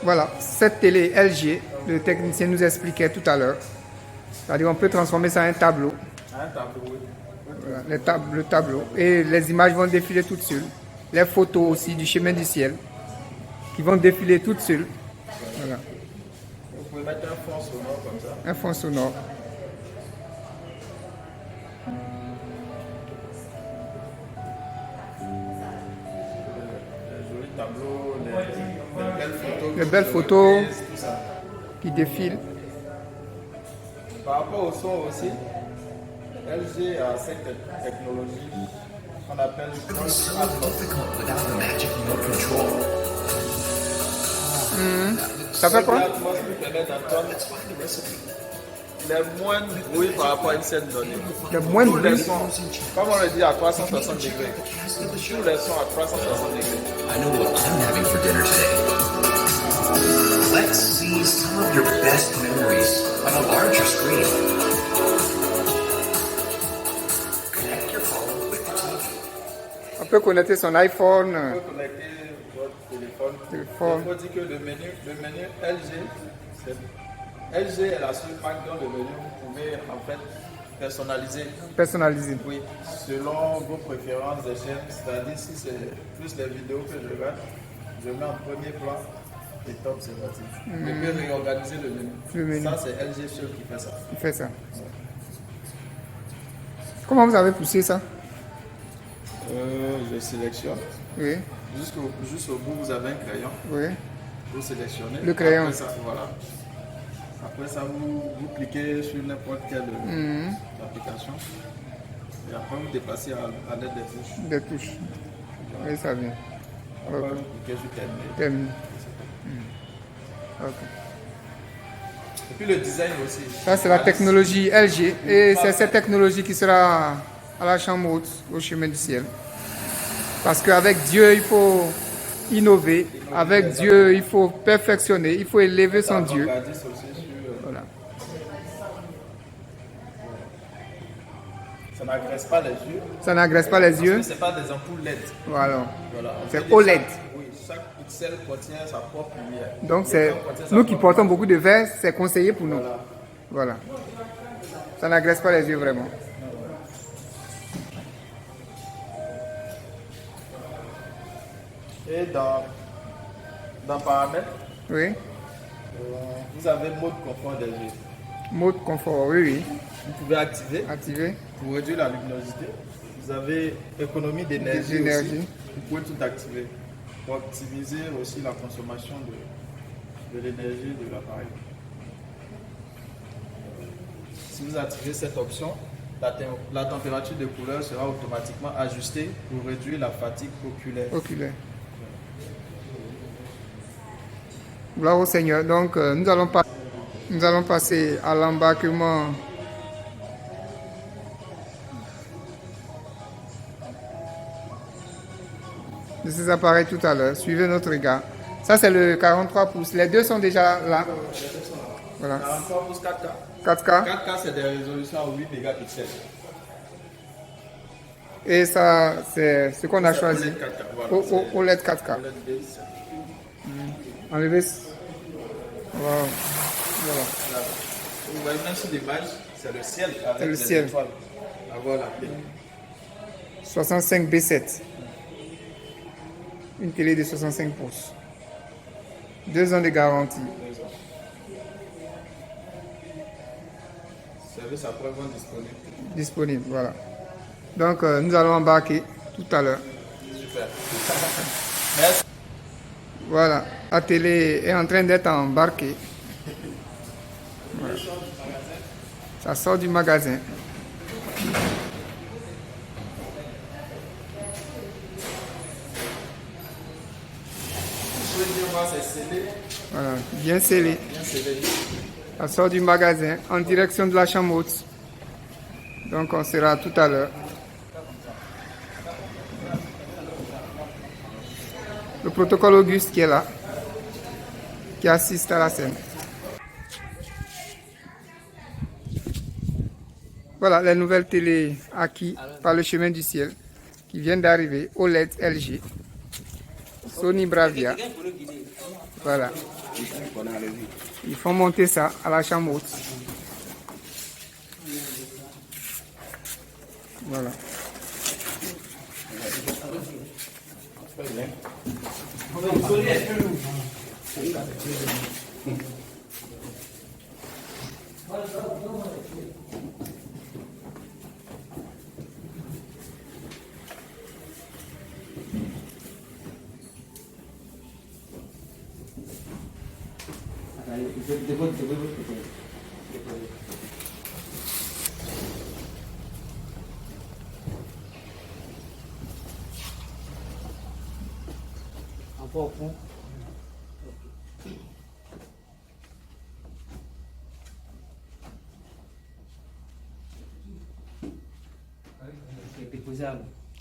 Voilà, cette télé LG, le technicien nous expliquait tout à l'heure. C'est-à-dire on peut transformer ça en un tableau. Un tableau, oui. Voilà, le tableau. Et les images vont défiler toutes seules. Les photos aussi du chemin du ciel qui vont défiler toutes seules. Voilà, Vous pouvez mettre un fond sonore comme ça. un fond sonore. Les jolis tableaux, les belles photos. Les belles photos Tout ça. qui défilent. Par rapport au son aussi, LG a cette technologie qu'on appelle Dolby Atmos. Ça fait quoi? Dolby Atmos nous permet d'entendre les moindres bruits par rapport à une scène donnée. Le moins de Tous les bruit. sons, comme on le dit, à 360 degrés. Tous les sons à 360 degrés. I know what I'm having for dinner today. Let's see some of your best memories on a larger screen. Connect your phone with the TV. On peut connecter son iPhone. Vous pouvez connecter votre téléphone. Il faut dire que le menu LG, LG est la seule marque dans le menu vous pouvez en fait Personnalisé. oui, selon vos préférences des chaînes. C'est-à-dire si c'est plus les vidéos que je regarde, je mets en premier plan et top c'est parti. Je peux réorganiser le menu. Ça c'est LG seul qui fait ça. Il fait ça. Comment vous avez poussé ça? Je sélectionne. Oui, Jusqu'au bout vous avez un crayon. oui. Vous sélectionnez. Le crayon. Après ça, voilà. Après ça, vous cliquez sur n'importe quelle application. Et après, vous déplacez à l'aide des touches. Des touches. Oui, ça vient. Après, Ok. vous cliquez sur terminer. Terminé. Ok. Et puis le design aussi. Ça, c'est la technologie LG. Et c'est cette technologie qui sera à la chambre haute, au chemin du ciel. Parce qu'avec Dieu, il faut innover. Avec Dieu, il faut perfectionner. Il faut élever son Dieu. Regardez aussi sur, Voilà. ça n'agresse pas les yeux. Ça n'agresse pas les yeux. Parce que ce pas des ampoules LED. Voilà. Voilà. C'est On peut dire OLED. Oui, chaque pixel contient sa propre lumière. Donc, c'est L'écran contient sa nous qui propre portons beaucoup de verre, c'est conseillé pour nous. Voilà. Voilà. Ça n'agresse pas les yeux vraiment. Et dans paramètres, Oui. vous avez mode confort des yeux. Mode confort, oui, oui. Vous pouvez activer Activé. pour réduire la luminosité. Vous avez économie d'énergie D'énergie. aussi. Vous pouvez tout activer pour optimiser aussi la consommation de l'énergie de l'appareil. Si vous activez cette option, la température de couleur sera automatiquement ajustée pour réduire la fatigue oculaire. Oculaire. Gloire au Seigneur. Donc, nous allons passer à l'embarquement de ces appareils tout à l'heure. Suivez notre regard. Ça, c'est le 43 pouces. Les deux sont déjà là. Voilà. 43 pouces 4K. 4K. 4K, c'est des résolutions à 8 mégapixels. Et ça, c'est ce qu'on a choisi. OLED 4K, voilà. OLED 4K. OLED base. Enlevez. Wow. Voilà. Là. Vous voyez même sur l'image, c'est le ciel avec C'est le les ciel. étoiles. Ah, voilà. 65 B7. Une télé de 65 pouces. 2 ans de garantie. Service après-vente disponible. Disponible, voilà. Donc, nous allons embarquer tout à l'heure. Super. Merci. Voilà, la télé est en train d'être embarquée. Voilà. Ça sort du magasin. Je veux dire, moi, c'est scellé. Voilà, bien scellé. Bien scellé. Ça sort du magasin en direction de la chambre haute. Donc, on sera tout à l'heure. Le protocole Auguste qui est là, qui assiste à la scène. Voilà les nouvelles télé acquises par le chemin du ciel qui viennent d'arriver. OLED LG, Sony Bravia. Voilà. Ils font monter ça à la chambre haute. Voilà.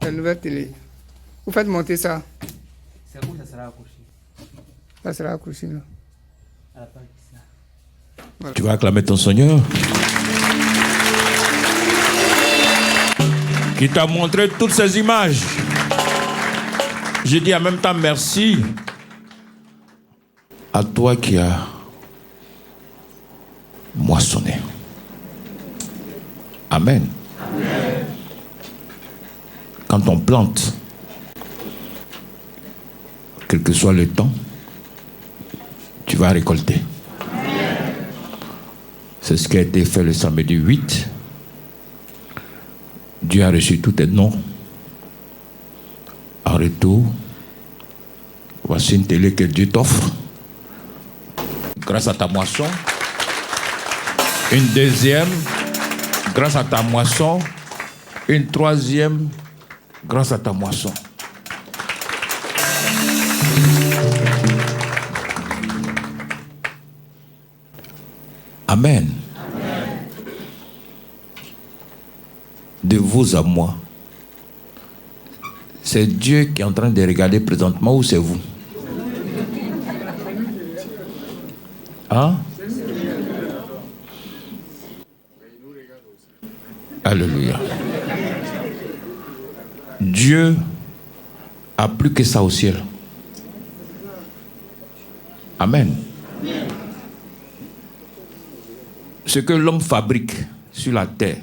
La nouvelle télé. Vous faites monter ça. C'est où ça sera accroché? Ça sera accroché là. À la part de ça. Tu vas acclamer ton Seigneur qui t'a montré toutes ces images. Je dis en même temps merci à toi qui as moissonné. Amen. Quand on plante, quel que soit le temps, tu vas récolter. C'est ce qui a été fait le samedi 8. Dieu a reçu tous tes dons. En retour, voici une télé que Dieu t'offre. Grâce à ta moisson. Une deuxième, grâce à ta moisson. Une troisième, grâce à ta moisson. Amen. De vous à moi, c'est Dieu qui est en train de regarder présentement ou c'est vous? Hein? Alléluia. Dieu a plus que ça au ciel. Amen. Ce que l'homme fabrique sur la terre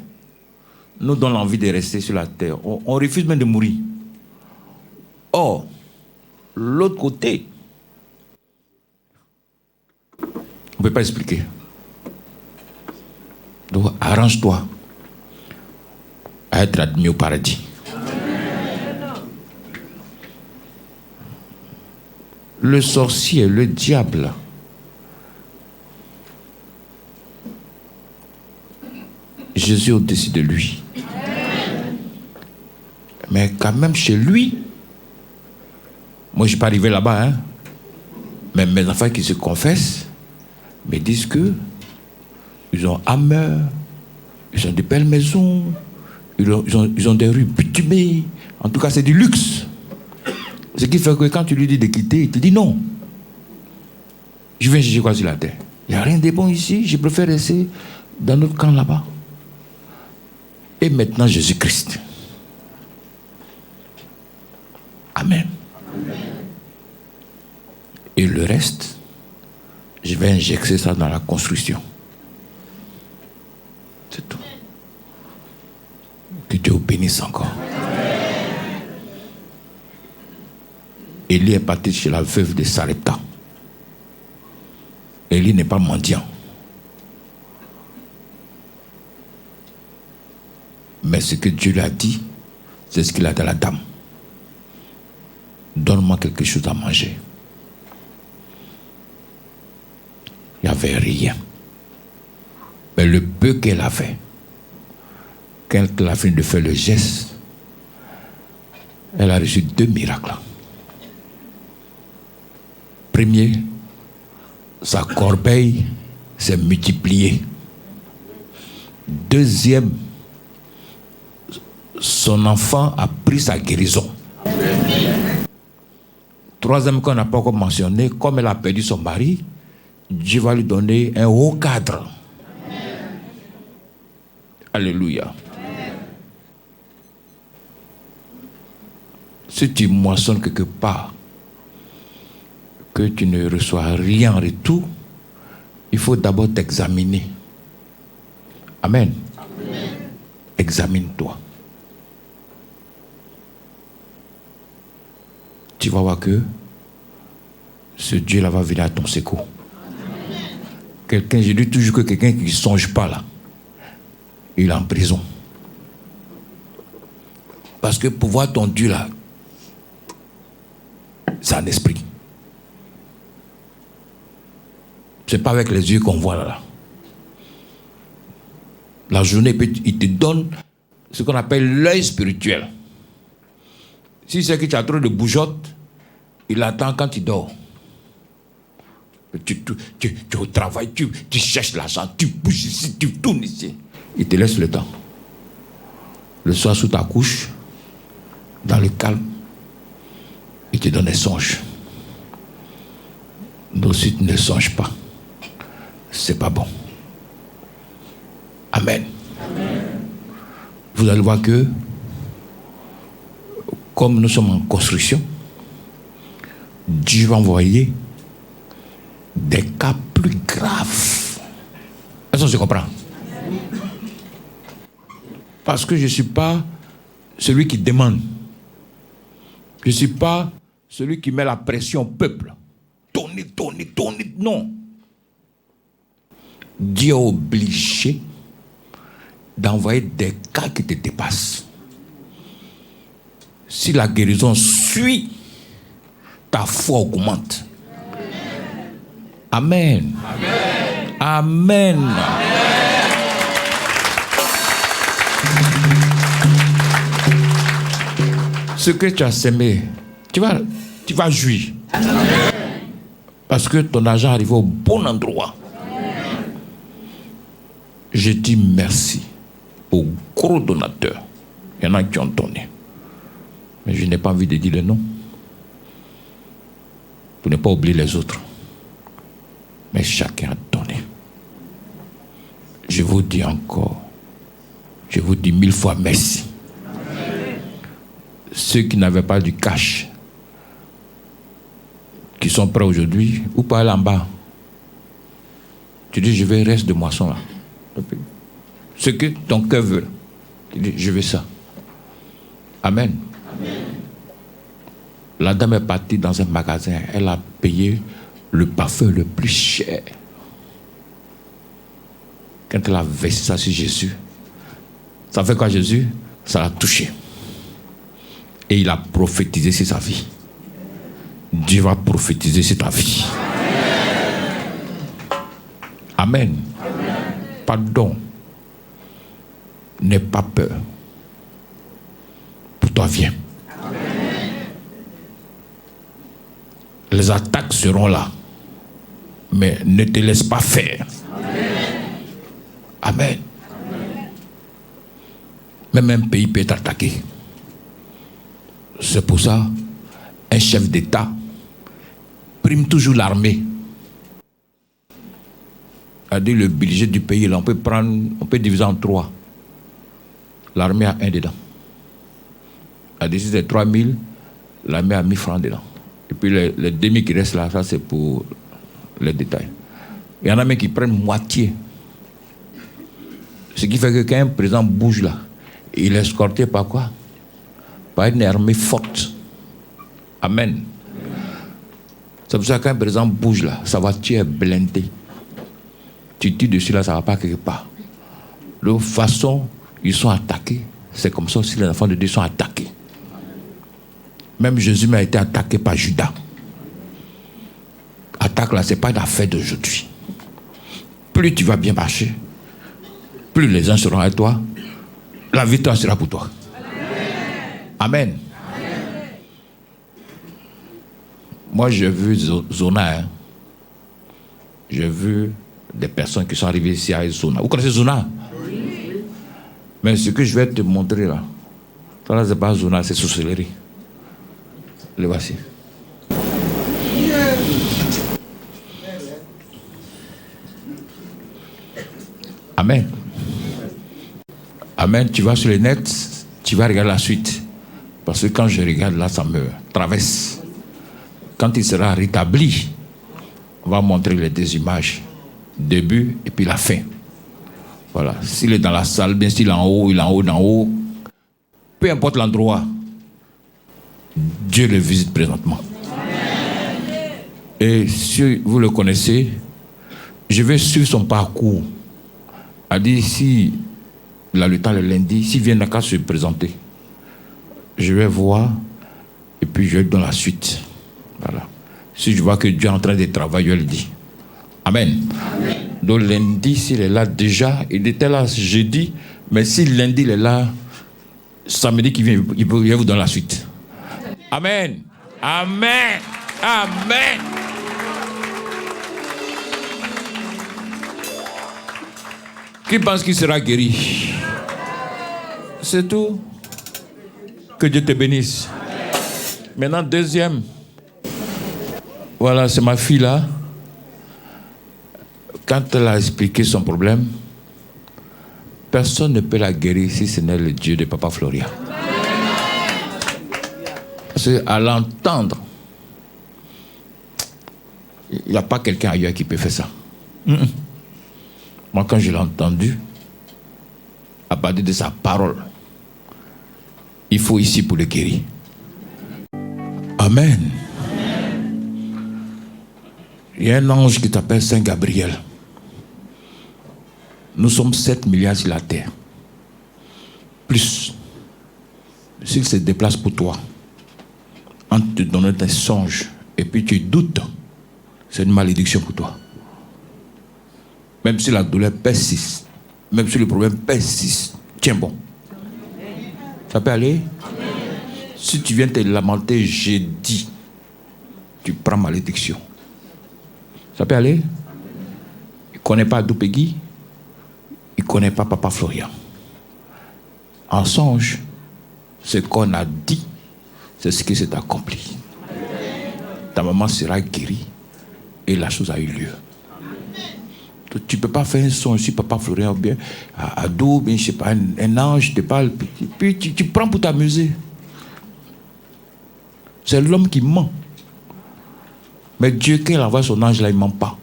nous donne l'envie de rester sur la terre. On refuse même de mourir. Or, l'autre côté, on ne peut pas expliquer. Donc, arrange-toi à être admis au paradis. Le sorcier, le diable, Jésus au-dessus de lui. Mais quand même chez lui, moi je ne suis pas arrivé là-bas, hein, mais mes enfants qui se confessent me disent que ils ont hammer, ils ont de belles maisons, ils ont des rues bitumées. En tout cas, c'est du luxe. Ce qui fait que quand tu lui dis de quitter, il te dit non. Je viens chercher quoi sur la terre? Il n'y a rien de bon ici, je préfère rester dans notre camp là-bas. Et maintenant, Jésus-Christ. Amen. Et le reste, je vais injecter ça dans la construction. C'est tout. Que Dieu vous bénisse encore. Élie est parti chez la veuve de Sarepta. Élie n'est pas mendiant. Mais ce que Dieu lui a dit, c'est ce qu'il a dit à la dame. Donne-moi quelque chose à manger. Il n'y avait rien. Mais le peu qu'elle avait, quand elle a fini de faire le geste, elle a reçu 2 miracles. Premier, sa corbeille s'est multipliée. Deuxième, son enfant a pris sa guérison. Troisième, qu'on n'a pas encore mentionné, comme elle a perdu son mari, Dieu va lui donner un haut cadre. Alléluia. Si tu moissonnes quelque part, que tu ne reçois rien en retour, il faut d'abord t'examiner. Amen. Examine-toi. Tu vas voir que ce Dieu-là va venir à ton secours. Quelqu'un, je dis toujours que quelqu'un qui ne songe pas là, il est en prison. Parce que pour voir ton Dieu là, c'est un esprit. Ce n'est pas avec les yeux qu'on voit là. La journée, il te donne ce qu'on appelle l'œil spirituel. Si c'est que tu as trop de bougeottes, il attend quand tu dors. Tu es au travail, tu cherches l'argent, tu bouges ici, tu tournes ici. Il te laisse le temps. Le soir, sous ta couche, dans le calme, il te donne des songes. Donc si tu ne songes pas, c'est pas bon. Amen. Vous allez voir que, comme nous sommes en construction, Dieu va envoyer des cas plus graves. Est-ce qu'on se comprend? Parce que je ne suis pas celui qui demande. Je ne suis pas celui qui met la pression au peuple. Tournez, non. Dieu est obligé d'envoyer des cas qui te dépassent. Si la guérison suit, ta foi augmente. Amen. Amen. Ce que tu as semé, tu vas jouir. Parce que ton argent arrive au bon endroit. Je dis merci aux gros donateurs. Il y en a qui ont donné. Mais je n'ai pas envie de dire le nom. Pour ne pas oublier les autres. Mais chacun a donné. Je vous dis encore, je vous dis 1000 fois merci. Ceux qui n'avaient pas du cash, qui sont prêts aujourd'hui, ou pas aller en bas. Tu dis, je vais rester de moisson là. Ce que ton cœur veut. Tu dis, je veux ça. Amen. La dame est partie dans un magasin. Elle a payé le parfum le plus cher. Quand elle a versé ça sur Jésus, ça fait quoi Jésus? Ça l'a touché. Et il a prophétisé sur sa vie. Dieu va prophétiser sur ta vie. Amen. Pardon. N'aie pas peur. Pour toi, viens. Les attaques seront là. Mais ne te laisse pas faire. Amen. Même un pays peut être attaqué. C'est pour ça, un chef d'État prime toujours l'armée. C'est-à-dire le budget du pays, là, on peut diviser en 3. L'armée a 1 dedans. C'est-à-dire si c'est 3 000, l'armée a 1 000 francs dedans. Et puis les demi qui restent là, ça c'est pour les détails. Il y en a même qui prennent moitié. Ce qui fait que quand un président bouge là, il est escorté par quoi? Par une armée forte. Amen. C'est pour ça que quand un président bouge là, sa voiture est blindée. Tu tires dessus là, ça ne va pas quelque part. De toute façon, ils sont attaqués. C'est comme ça aussi les enfants de Dieu sont attaqués. Même Jésus a été attaqué par Judas. Attaque là, ce n'est pas une affaire d'aujourd'hui. Plus tu vas bien marcher, plus les gens seront avec toi, la victoire sera pour toi. Amen. Moi, j'ai vu Zona. Hein. J'ai vu des personnes qui sont arrivées ici à Zona. Vous connaissez Zona? Oui. Mais ce que je vais te montrer là, ça là, c'est pas Zona, c'est sorcellerie. Le voici. Amen. Amen. Tu vas sur le net, tu vas regarder la suite. Parce que quand je regarde là, ça me traverse. Quand il sera rétabli, on va montrer les deux images. Début et puis la fin. Voilà. S'il est dans la salle, bien s'il est en haut, il est en haut, d'en haut. Peu importe l'endroit, Dieu le visite présentement. Et si vous le connaissez, je vais suivre son parcours. A dit, si il a le temps le lundi, s'il vient n'a qu'à se présenter, je vais voir et puis je vais dans la suite. Voilà. Si je vois que Dieu est en train de travailler, je le dis. Amen. Amen. Donc lundi, s'il est là déjà, il était là jeudi, mais si lundi il est là, samedi qui vient, il vous donner la suite. Amen. Amen. Amen. Qui pense qu'il sera guéri? C'est tout. Que Dieu te bénisse. Maintenant, deuxième. Voilà, c'est ma fille là. Quand elle a expliqué son problème, personne ne peut la guérir si ce n'est le Dieu de Papa Florian. Parce qu'à l'entendre, il n'y a pas quelqu'un ailleurs qui peut faire ça. Moi, quand je l'ai entendu, à partir de sa parole, il faut ici pour le guérir. Amen. Il y a un ange qui t'appelle Saint Gabriel. Nous sommes 7 milliards sur la terre. Plus. S'il se déplace pour toi, en te donnant des songes, et puis tu doutes, c'est une malédiction pour toi. Même si la douleur persiste, même si le problème persiste, tiens bon. Ça peut aller? Si tu viens te lamenter jeudi, tu prends malédiction. Ça peut aller? Il ne connaît pas Doupegui, il ne connaît pas Papa Florian. En songe, ce qu'on a dit, c'est ce qui s'est accompli. Ta maman sera guérie et la chose a eu lieu. Tu ne peux pas faire un songe sur Papa Florian ou bien à dos, bien, je sais pas, un ange te parle, puis tu prends pour t'amuser. C'est l'homme qui ment. Mais Dieu, quand il envoie son ange là, il ne ment pas.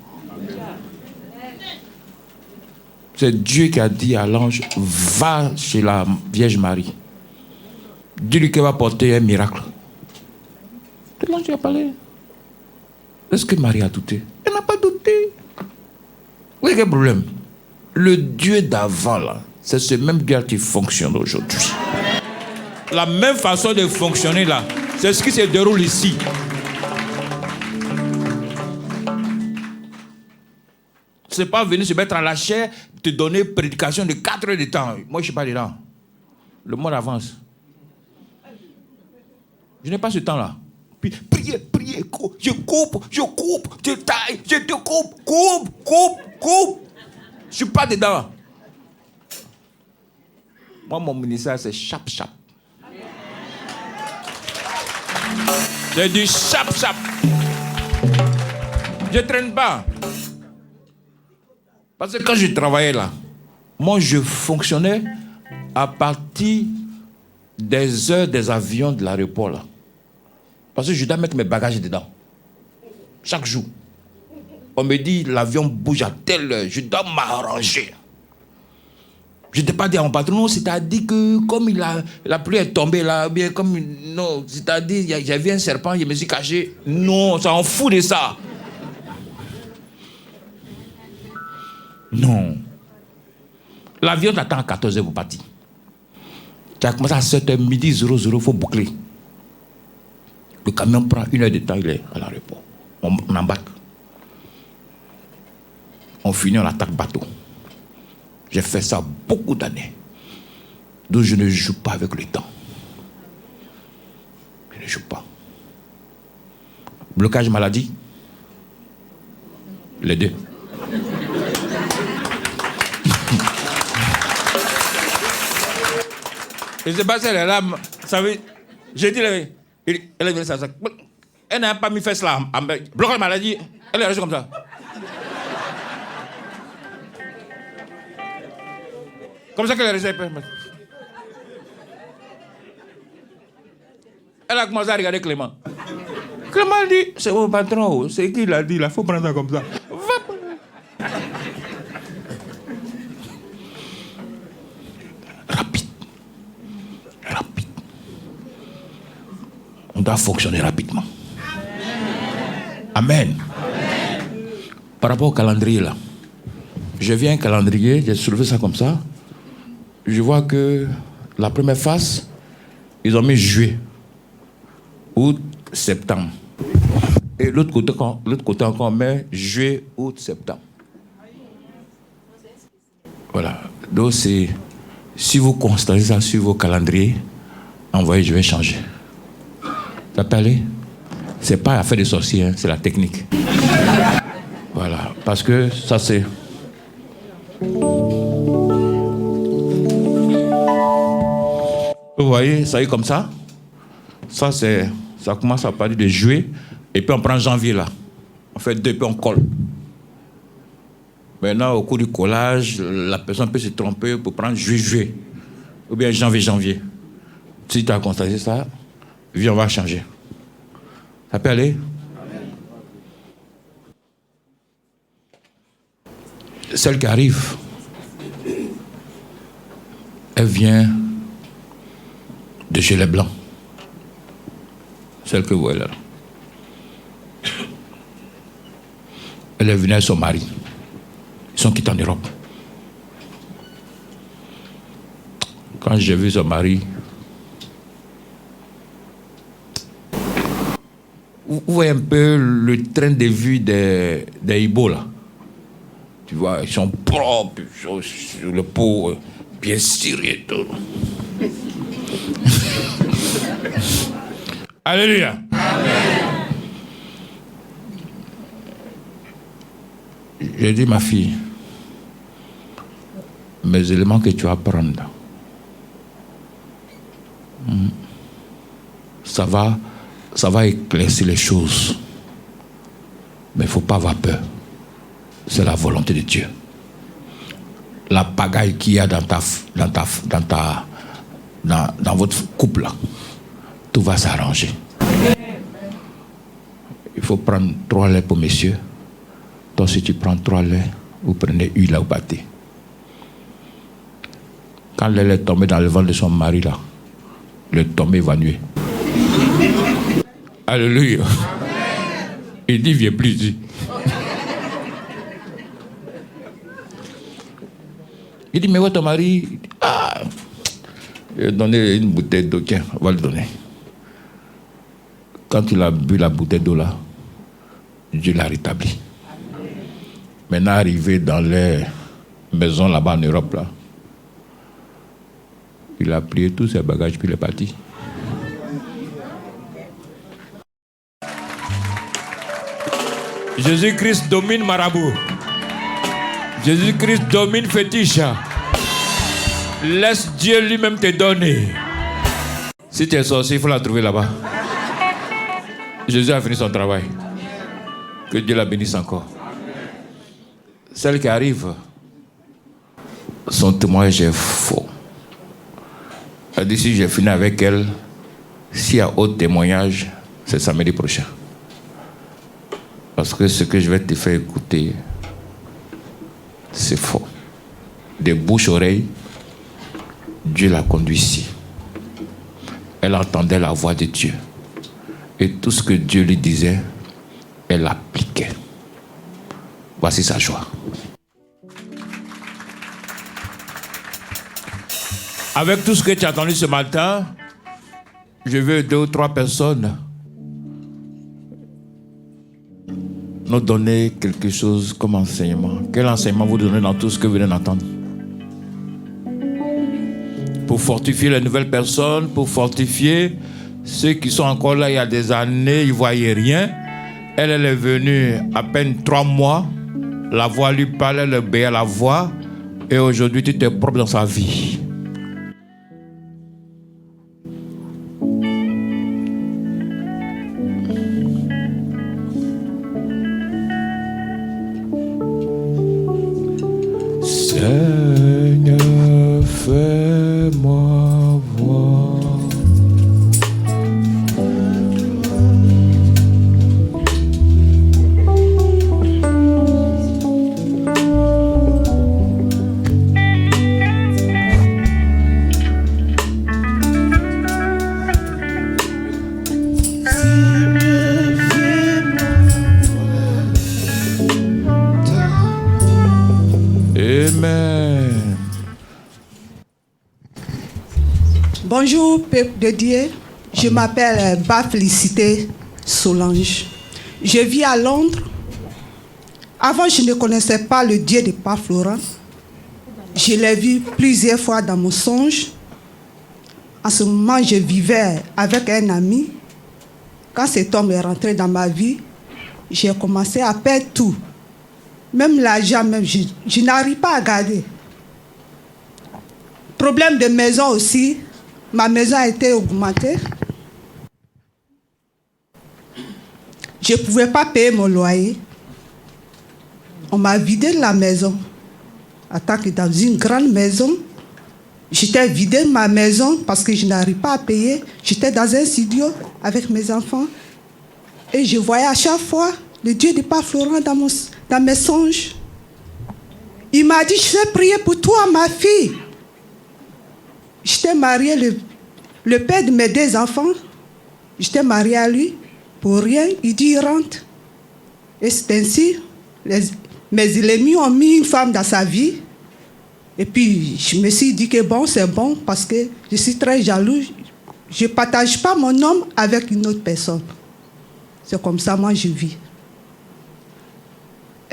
C'est Dieu qui a dit à l'ange, va chez la Vierge Marie. Dis-lui qu'elle va porter un miracle. L'ange a parlé. Est-ce que Marie a douté? Elle n'a pas douté. Oui, quel problème? Le Dieu d'avant, là, c'est ce même Dieu qui fonctionne aujourd'hui. La même façon de fonctionner, là, c'est ce qui se déroule ici. C'est pas venir se mettre à la chair, te donner prédication de 4 heures de temps. Moi, je ne suis pas dedans. Le monde avance. Je n'ai pas ce temps-là. Puis, priez, je coupe, je taille, je te coupe. Je ne suis pas dedans. Moi, mon ministère, c'est chap. C'est du chap. Je ne traîne pas. Parce que quand je travaillais là, moi je fonctionnais à partir des heures des avions de l'aéroport là. Parce que je dois mettre mes bagages dedans. Chaque jour. On me dit l'avion bouge à telle heure, je dois m'arranger. Je n'étais pas dit à mon patron, non, c'est-à-dire que comme la pluie est tombée là, bien comme. Non, c'est-à-dire j'avais un serpent, je me suis caché. Non, ça en fout de ça. Non. L'avion t'attend à 14h pour partir. Tu as commencé à 7h, midi 00, il faut boucler. Le camion prend 1 heure de temps, il est à l'aéroport. On embarque. On finit, on attaque bateau. J'ai fait ça beaucoup d'années. Donc je ne joue pas avec le temps. Je ne joue pas. Blocage maladie. Les deux. Et c'est passé là, ça veut. J'ai dit, elle est venue ça. Elle n'a pas mis fesse là. Blocage maladie, elle est restée comme ça. Comme ça qu'elle est restée. Elle a commencé à regarder Clément. Clément dit, c'est mon patron, c'est qui l'a dit, il faut prendre ça comme ça. Rapide. On doit fonctionner rapidement. Amen. Par rapport au calendrier là, je viens un calendrier, j'ai soulevé ça comme ça. Je vois que la première phase, ils ont mis juillet, août, septembre. Et l'autre côté encore, on met juillet, août, septembre. Voilà. Donc c'est, si vous constatez ça sur vos calendriers, envoyez, je vais changer. Ça peut aller? C'est pas l'affaire des sorciers, hein, c'est la technique. Voilà. Parce que ça c'est... Vous voyez, ça y est comme ça. Ça commence à partir de juillet. Et puis on prend janvier là. On fait 2, puis on colle. Maintenant, au cours du collage, la personne peut se tromper pour prendre juillet. Ou bien janvier. Si tu as constaté ça, viens, on va changer. Ça peut aller? Celle qui arrive, elle vient de Gilet Blanc. Celle que vous voyez là. Elle est venue avec son mari. Ils sont quittés en Europe. Quand j'ai vu son mari, vous voyez un peu le train de vue des Ibo là. Tu vois, ils sont propres, sur le pot, bien ciré et tout. Alléluia. Amen. J'ai dit, ma fille, mes éléments que tu vas prendre, ça va éclaircir les choses. Mais il ne faut pas avoir peur. C'est la volonté de Dieu. La pagaille qu'il y a dans votre couple là, tout va s'arranger. Il faut prendre 3 laits pour messieurs. Toi, si tu prends 3 laits, vous prenez huile au pâté. Quand l'aile est tombée dans le ventre de son mari là, le tombé évanoui. Alléluia. Il dit, viens plus ici. Il dit, mais où est ton mari? Il dit, ah, il a donné une bouteille d'eau, tiens, on va le donner. Quand il a bu la bouteille d'eau là, Dieu l'a rétabli. Maintenant, arrivé dans les maisons là-bas en Europe, là, il a plié tous ses bagages puis il est parti. Jésus-Christ domine marabout. Jésus-Christ domine fétiche. Laisse Dieu lui-même te donner. Si tu es sorcier, il faut la trouver là-bas. Jésus a fini son travail. Que Dieu la bénisse encore. Celle qui arrive, son témoignage est faux. Elle dit, si j'ai fini avec elle, s'il y a autre témoignage, c'est samedi prochain. Parce que ce que je vais te faire écouter, c'est faux. De bouche-oreille, Dieu l'a conduit ici. Elle entendait la voix de Dieu. Et tout ce que Dieu lui disait, elle l'appliquait. Voici sa joie. Avec tout ce que tu as entendu ce matin, je veux 2 ou 3 personnes nous donner quelque chose comme enseignement. Quel enseignement vous donnez dans tout ce que vous venez d'entendre? Pour fortifier les nouvelles personnes, pour fortifier ceux qui sont encore là il y a des années, ils ne voyaient rien. Elle est venue à peine 3 mois. La voix lui parle, elle obéit à la voix. Et aujourd'hui, tu es propre dans sa vie. Seigneur, fais-moi voir Bonjour, peuple de Dieu. Je m'appelle Ba Félicité Solange. Je vis à Londres. Avant, je ne connaissais pas le Dieu de Pape Florent. Je l'ai vu plusieurs fois dans mon songe. En ce moment, je vivais avec un ami. Quand cet homme est rentré dans ma vie, j'ai commencé à perdre tout. Même l'argent, même, je n'arrive pas à garder. Problème de maison aussi. Ma maison a été augmentée. Je ne pouvais pas payer mon loyer. On m'a vidé la maison. En tant que dans une grande maison, j'étais vidé ma maison parce que je n'arrive pas à payer. J'étais dans un studio avec mes enfants. Et je voyais à chaque fois le Dieu de Pape Florent dans mes songes. Il m'a dit, je vais prier pour toi, ma fille. J'étais mariée, le père de mes 2 enfants, j'étais mariée à lui, pour rien, il dit, il rentre. Et c'est ainsi, mes ennemis ont mis une femme dans sa vie. Et puis, je me suis dit que bon, c'est bon, parce que je suis très jalouse. Je ne partage pas mon homme avec une autre personne. C'est comme ça, moi, je vis.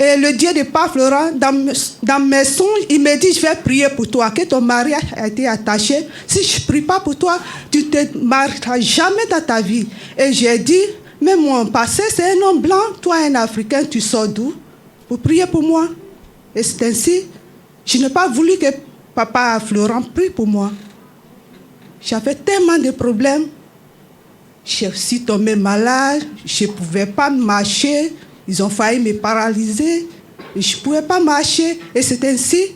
Et le Dieu de Pape Florent, dans mes songes, il me dit, je vais prier pour toi, que ton mari a été attaché. Si je ne prie pas pour toi, tu ne te marieras jamais dans ta vie. Et j'ai dit, mais mon passé, c'est un homme blanc, toi un Africain, tu sors d'où? Pour prier pour moi. Et c'est ainsi, je n'ai pas voulu que Papa Florent prie pour moi. J'avais tellement de problèmes. Je suis tombée malade, je ne pouvais pas marcher. Ils ont failli me paralyser. Et je ne pouvais pas marcher. Et c'est ainsi,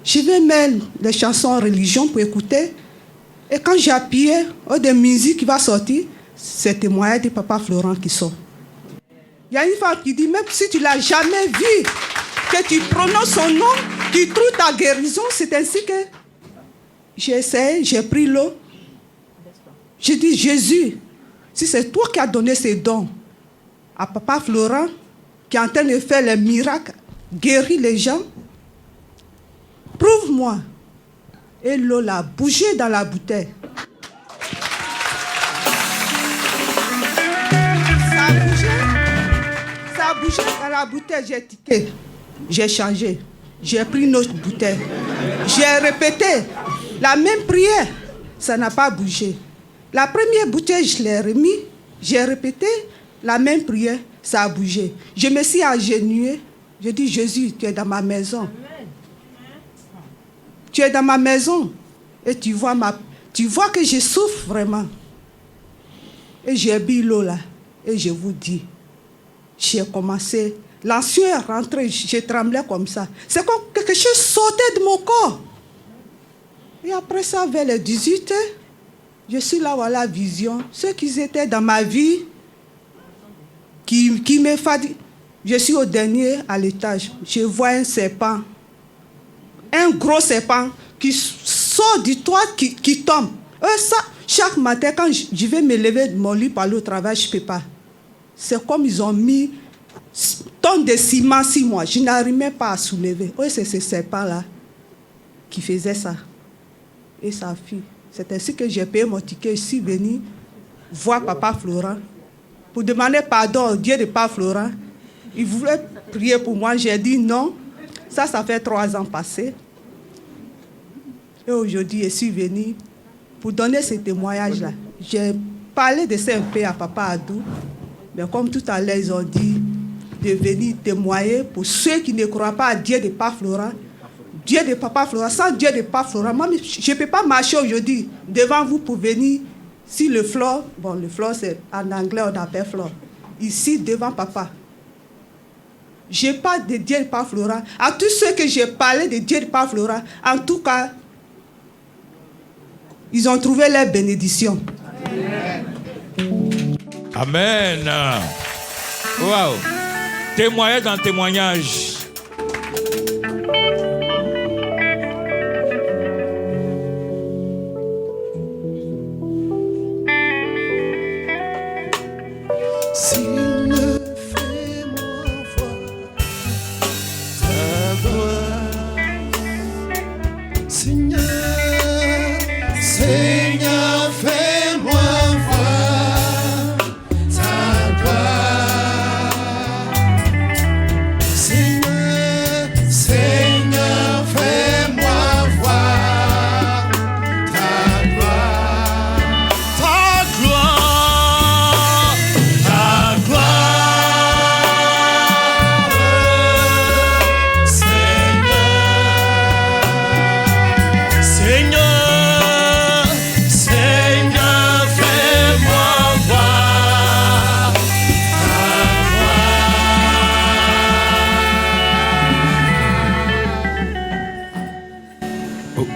je vais mettre les chansons en religion pour écouter. Et quand j'appuyais, des musiques qui va sortir, c'est le témoignage de Papa Florent qui sort. Il y a une femme qui dit, même si tu ne l'as jamais vu, que tu prononces son nom, tu trouves ta guérison. C'est ainsi que j'ai essayé, j'ai pris l'eau. J'ai dit, Jésus, si c'est toi qui as donné ces dons à Papa Florent, qui est en train de faire les miracles, guérir les gens, prouve-moi. Et l'eau l'a bougé dans la bouteille. Ça a bougé dans la bouteille, j'ai tiqué. J'ai changé. J'ai pris une autre bouteille. J'ai répété la même prière. Ça n'a pas bougé. La première bouteille, je l'ai remis. J'ai répété la même prière. Ça a bougé. Je me suis agenouillée. Je dis, Jésus, tu es dans ma maison. Tu es dans ma maison. Et tu vois que je souffre vraiment. Et j'ai bu l'eau là. Et je vous dis, j'ai commencé. L'ancien est rentré, je tremblais comme ça. C'est comme quelque chose sortait de mon corps. Et après ça, vers les 18 heures, je suis là, voilà la vision. Ceux qui étaient dans ma vie, qui me fatiguent. Je suis au dernier à l'étage. Je vois un serpent. Un gros serpent qui sort du toit, qui tombe. Ça, chaque matin, quand je vais me lever de mon lit pour aller au travail, je ne peux pas. C'est comme ils ont mis tonnes de ciment sur moi. Je n'arrive même pas à soulever. C'est ce serpent-là qui faisait ça. Et sa fille. C'est ainsi que j'ai payé mon ticket. Je suis venu voir Papa Florent pour demander pardon au Dieu de Pape Florent. Il voulait prier pour moi. J'ai dit non. Ça fait 3 ans passés. Et aujourd'hui, je suis venu pour donner ce témoignage-là. J'ai parlé de ça un peu à Papa Adou. Mais comme tout à l'heure, ils ont dit de venir témoigner pour ceux qui ne croient pas à Dieu de Pape Florent. Dieu de Papa Florent, sans Dieu de Pape Florent, moi, je ne peux pas marcher aujourd'hui devant vous pour venir. Si le flore, le flore c'est en anglais on appelle flore. Ici devant Papa. Je n'ai pas de Dieu de Pape Florent. À tous ceux que j'ai parlé de Dieu de Pape Florent, en tout cas, ils ont trouvé leur bénédiction. Amen. Wow. Témoignage dans témoignage. Seigneur,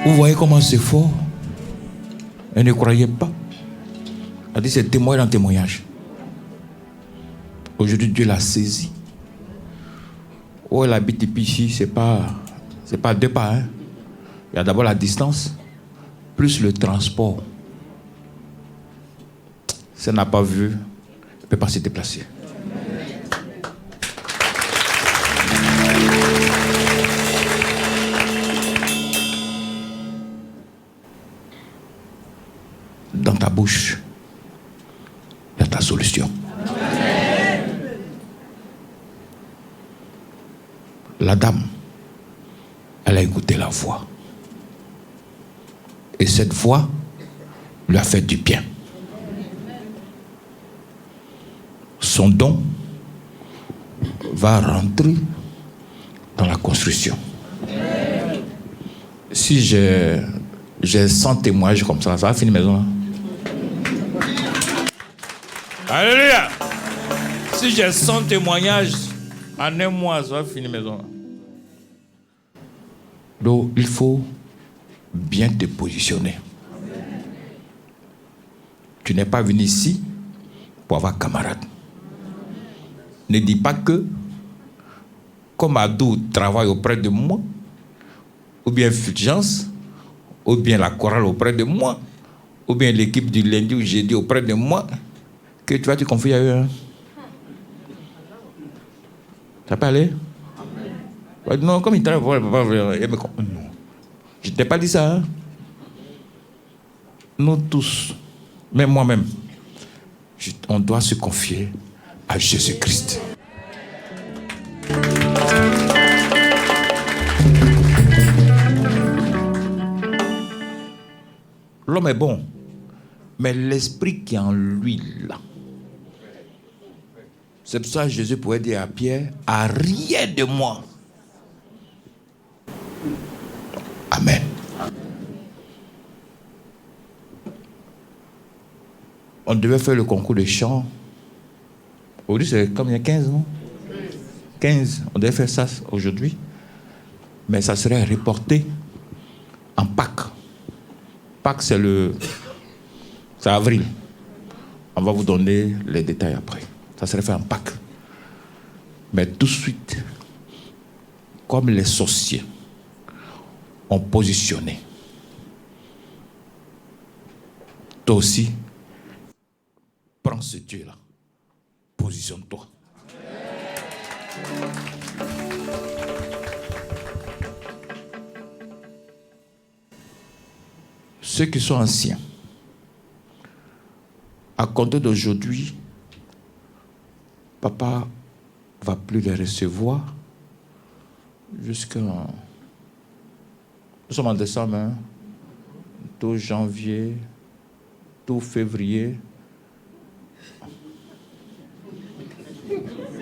Vous voyez comment c'est fort? Elle ne croyait pas. Elle a dit c'est témoin dans témoignage. Aujourd'hui, Dieu l'a saisi. Oh, elle habite ici, c'est pas 2 pas. Hein. Il y a d'abord la distance, plus le transport. Si elle n'a pas vu, elle ne peut pas se déplacer. Dans ta bouche, il y a ta solution. La dame, elle a écouté la voix. Et cette voix lui a fait du bien. Son don va rentrer dans la construction. Si j'ai 100 témoignages comme ça va finir maison. Hein? Alléluia! Si j'ai 100 témoignages, en 1 mois, ça va finir maison. Donc, il faut bien te positionner. Tu n'es pas venu ici pour avoir camarade. Ne dis pas que, comme Adou travaille auprès de moi, ou bien Fulgence, ou bien la chorale auprès de moi, ou bien l'équipe du lundi ou jeudi auprès de moi, que tu vas te confier à eux. Hein? Ça peut aller? Non, comme il travaille, non. Je ne t'ai pas dit ça. Hein? Nous tous, même moi-même, on doit se confier à Jésus-Christ. L'homme est bon, mais l'esprit qui est en lui, là. C'est pour ça que Jésus pouvait dire à Pierre, à rien de moi. Amen. On devait faire le concours de chant. Aujourd'hui, c'est comme il y a 15, non? 15. On devait faire ça aujourd'hui. Mais ça serait reporté en Pâques. Pâques, c'est avril. On va vous donner les détails après. Ça serait fait en Pâques. Mais tout de suite, comme les sorciers ont positionné, toi aussi, prends ce Dieu-là. Positionne-toi. Ceux qui sont anciens, à compter d'aujourd'hui, papa ne va plus les recevoir jusqu'en... Nous sommes en décembre, hein? Tout janvier, tout février.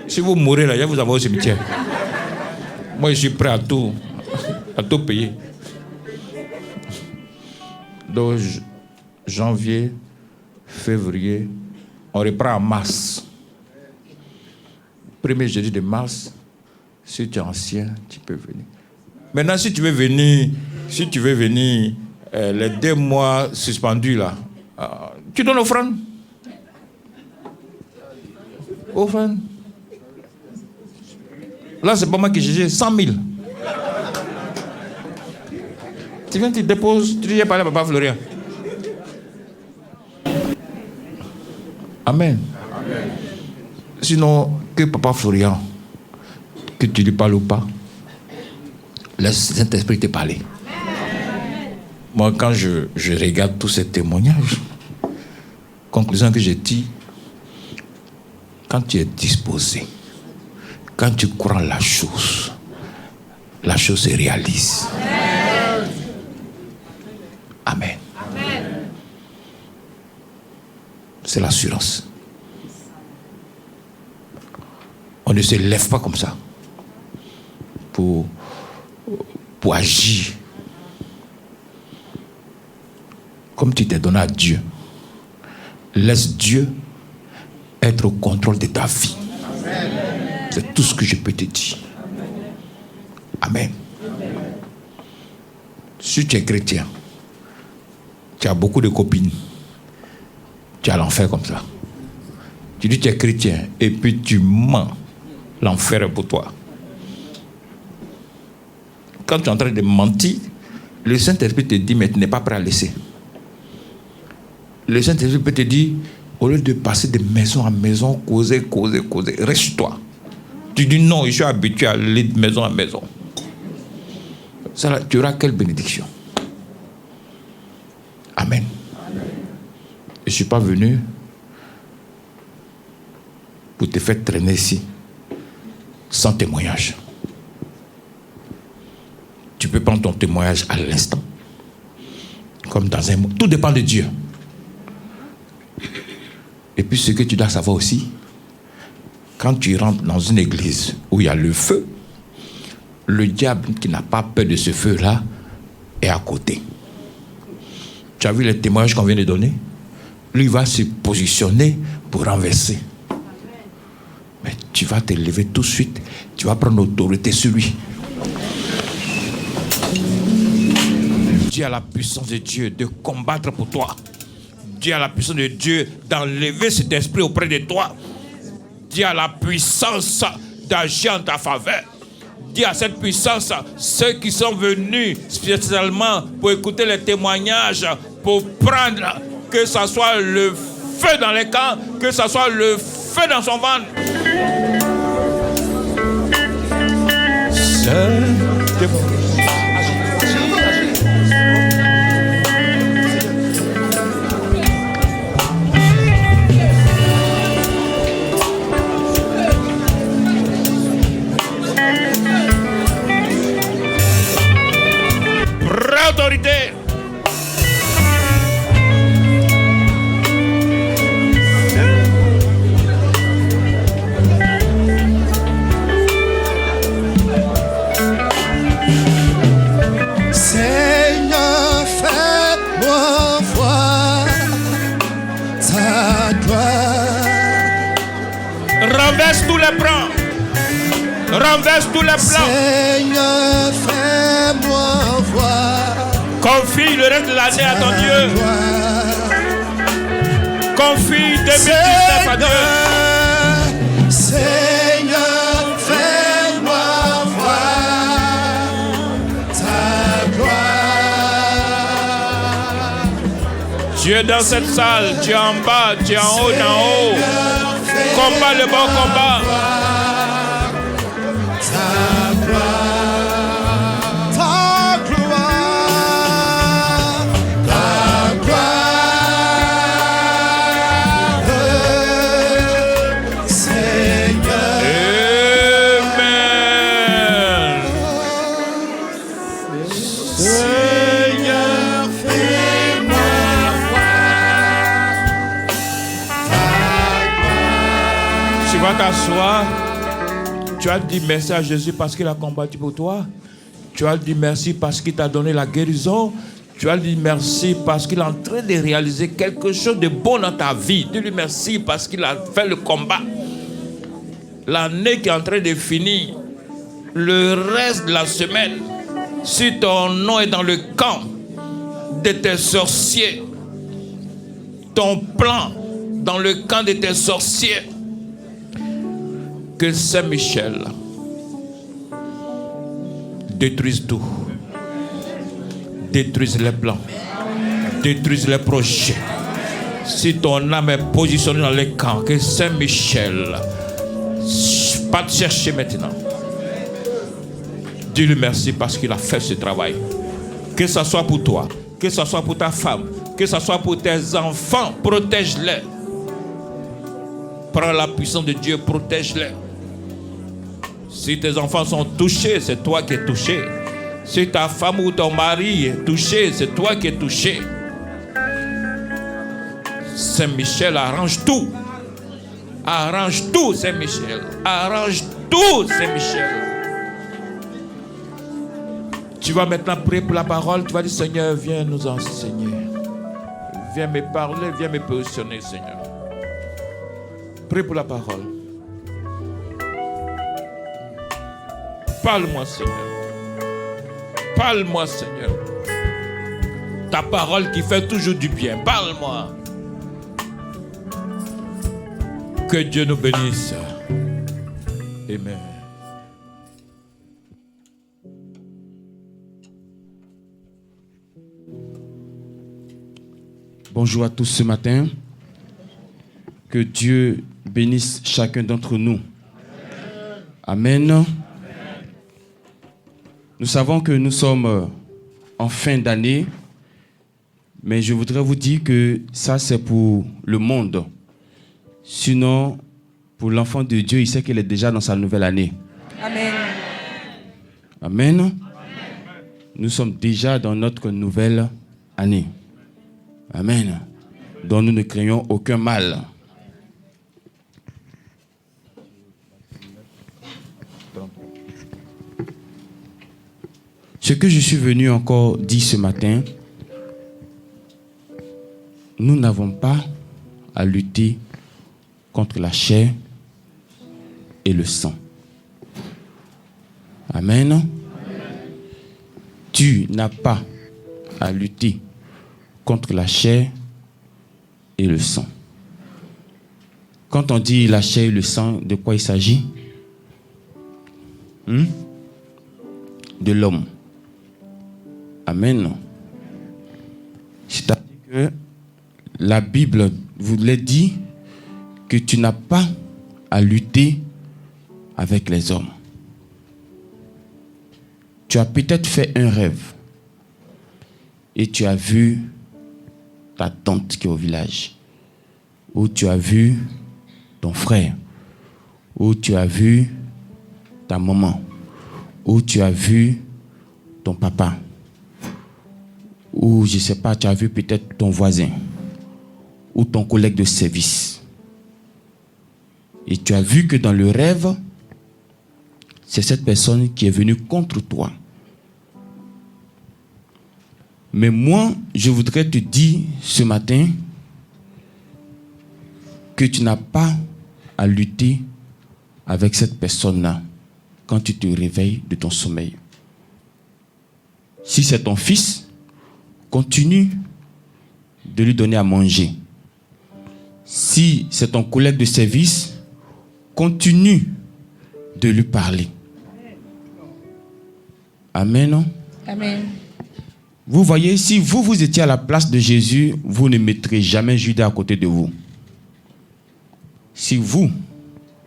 Si vous mourrez là, je vais vous avoir au cimetière. Moi, je suis prêt à tout payer. Donc, janvier, février, on reprend en mars. Premier jeudi de mars, si tu es ancien, tu peux venir. Maintenant, si tu veux venir les 2 mois suspendus là, tu donnes l'offrande. Offrande. Là, c'est pas moi qui j'ai 100 000. Tu viens, tu déposes, tu dis, j'ai parlé à Papa Florian. Amen. Amen. Sinon, que Papa Florian, que tu lui parles ou pas, laisse le Saint-Esprit te parler. Amen. Moi, quand je regarde tous ces témoignages, conclusion que j'ai dit, quand tu es disposé, quand tu crois la chose se réalise. Amen. Amen. C'est l'assurance. On ne se lève pas comme ça pour agir comme tu t'es donné à Dieu. Laisse Dieu être au contrôle de ta vie. Amen. C'est tout ce que je peux te dire. Amen. Si tu es chrétien, tu as beaucoup de copines, tu as l'enfer comme ça. Tu dis que tu es chrétien et puis tu mens, l'enfer est pour toi. Quand tu es en train de mentir, le Saint-Esprit te dit, mais tu n'es pas prêt à laisser. Le Saint-Esprit peut te dire, au lieu de passer de maison à maison, causer, reste-toi. Tu dis non, je suis habitué à aller de maison à maison. Ça, là, tu auras quelle bénédiction? Amen. Je ne suis pas venu pour te faire traîner ici sans témoignage. Tu peux prendre ton témoignage à l'instant. Comme dans un mot. Tout dépend de Dieu. Et puis ce que tu dois savoir aussi, quand tu rentres dans une église où il y a le feu, le diable qui n'a pas peur de ce feu-là est à côté. Tu as vu les témoignages qu'on vient de donner? Lui va se positionner pour renverser. Mais tu vas te lever tout de suite, tu vas prendre l'autorité sur lui. Dieu a la puissance de Dieu de combattre pour toi. Dieu a la puissance de Dieu d'enlever cet esprit auprès de toi. Dieu a la puissance d'agir en ta faveur. Dieu a cette puissance. Ceux qui sont venus spécialement pour écouter les témoignages, pour prendre, que ce soit le feu dans les camps, que ce soit le feu dans son ventre. Autorité. Seigneur, fais-moi voir ta gloire. Renverse tous les plans. Renverse tous les plans. Seigneur, fais-moi voir. Confie le reste de l'année à ton Dieu. Confie 2019 à Dieu. Seigneur, fais-moi voir ta gloire. Dieu est dans cette salle, Dieu en bas, Dieu en haut, en haut. Combat le bon combat. T'asseoir. Tu as dit merci à Jésus parce qu'il a combattu pour toi. Tu as dit merci parce qu'il t'a donné la guérison. Tu as dit merci parce qu'il est en train de réaliser quelque chose de bon dans ta vie. Dis-lui merci parce qu'il a fait le combat. L'année qui est en train de finir, le reste de la semaine, si ton nom est dans le camp de tes sorciers, ton plan dans le camp de tes sorciers, que Saint-Michel détruise tout. Détruise les plans. Détruise les projets. Si ton âme est positionnée dans les camps, que Saint-Michel pas te chercher maintenant. Dis-lui merci parce qu'il a fait ce travail. Que ce soit pour toi, que ce soit pour ta femme, que ce soit pour tes enfants, protège-les. Prends la puissance de Dieu, protège-les. Si tes enfants sont touchés, c'est toi qui es touché. Si ta femme ou ton mari est touché, c'est toi qui es touché. Saint-Michel arrange tout. Arrange tout, Saint-Michel. Arrange tout, Saint-Michel. Tu vas maintenant prier pour la parole. Tu vas dire, Seigneur, viens nous enseigner. Viens me parler, viens me positionner, Seigneur. Prie pour la parole. Parle-moi, Seigneur. Parle-moi, Seigneur. Ta parole qui fait toujours du bien. Parle-moi. Que Dieu nous bénisse. Amen. Bonjour à tous ce matin. Que Dieu bénisse chacun d'entre nous. Amen. Nous savons que nous sommes en fin d'année, mais je voudrais vous dire que ça c'est pour le monde. Sinon, pour l'enfant de Dieu, il sait qu'il est déjà dans sa nouvelle année. Amen. Amen. Nous sommes déjà dans notre nouvelle année. Amen. Dont nous ne craignons aucun mal. Ce que je suis venu encore dire ce matin, nous n'avons pas à lutter contre la chair et le sang. Amen. Tu n'as pas à lutter contre la chair et le sang. Quand on dit la chair et le sang, de quoi il s'agit? De l'homme. Amen. C'est-à-dire que la Bible vous l'a dit que tu n'as pas à lutter avec les hommes. Tu as peut-être fait un rêve et tu as vu ta tante qui est au village, ou tu as vu ton frère, ou tu as vu ta maman, ou tu as vu ton papa, ou je ne sais pas, tu as vu peut-être ton voisin, ou ton collègue de service. Et tu as vu que dans le rêve, c'est cette personne qui est venue contre toi. Mais moi, je voudrais te dire ce matin que tu n'as pas à lutter avec cette personne-là quand tu te réveilles de ton sommeil. Si c'est ton fils, continue de lui donner à manger. Si c'est ton collègue de service, continue de lui parler. Amen. Amen. Vous voyez, si vous étiez à la place de Jésus, vous ne mettrez jamais Judas à côté de vous. Si vous,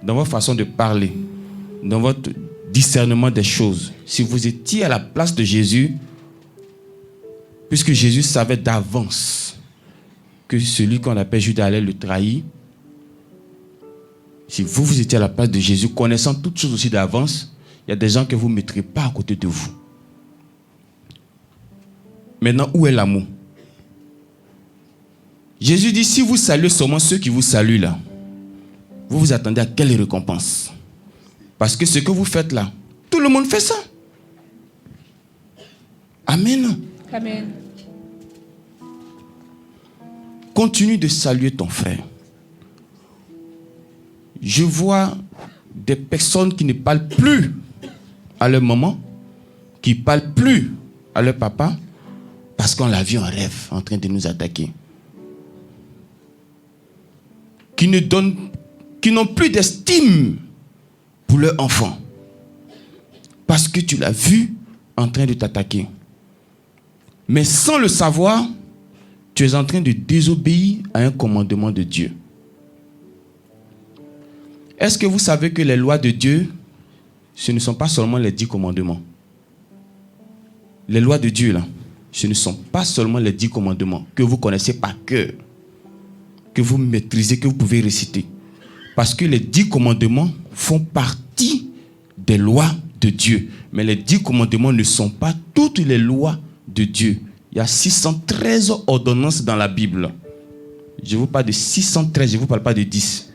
dans votre façon de parler, dans votre discernement des choses, si vous étiez à la place de Jésus, puisque Jésus savait d'avance que celui qu'on appelle Judas allait le trahir, si vous étiez à la place de Jésus, connaissant toutes choses aussi d'avance, il y a des gens que vous ne mettrez pas à côté de vous. Maintenant, où est l'amour? Jésus dit, si vous saluez seulement ceux qui vous saluent là, vous vous attendez à quelle récompense? Parce que ce que vous faites là, tout le monde fait ça. Amen. Amen. Continue de saluer ton frère. Je vois des personnes qui ne parlent plus à leur maman, qui ne parlent plus à leur papa, parce qu'on l'a vu en rêve en train de nous attaquer. Qui n'ont plus d'estime pour leur enfant, parce que tu l'as vu en train de t'attaquer. Mais sans le savoir, tu es en train de désobéir à un commandement de Dieu. Est-ce que vous savez que les lois de Dieu, ce ne sont pas seulement les 10 commandements? Les lois de Dieu, là, ce ne sont pas seulement les 10 commandements que vous connaissez par cœur, que vous maîtrisez, que vous pouvez réciter. Parce que les 10 commandements font partie des lois de Dieu. Mais les 10 commandements ne sont pas toutes les lois de Dieu. Il y a 613 ordonnances dans la Bible. Je vous parle de 613, je ne vous parle pas de 10.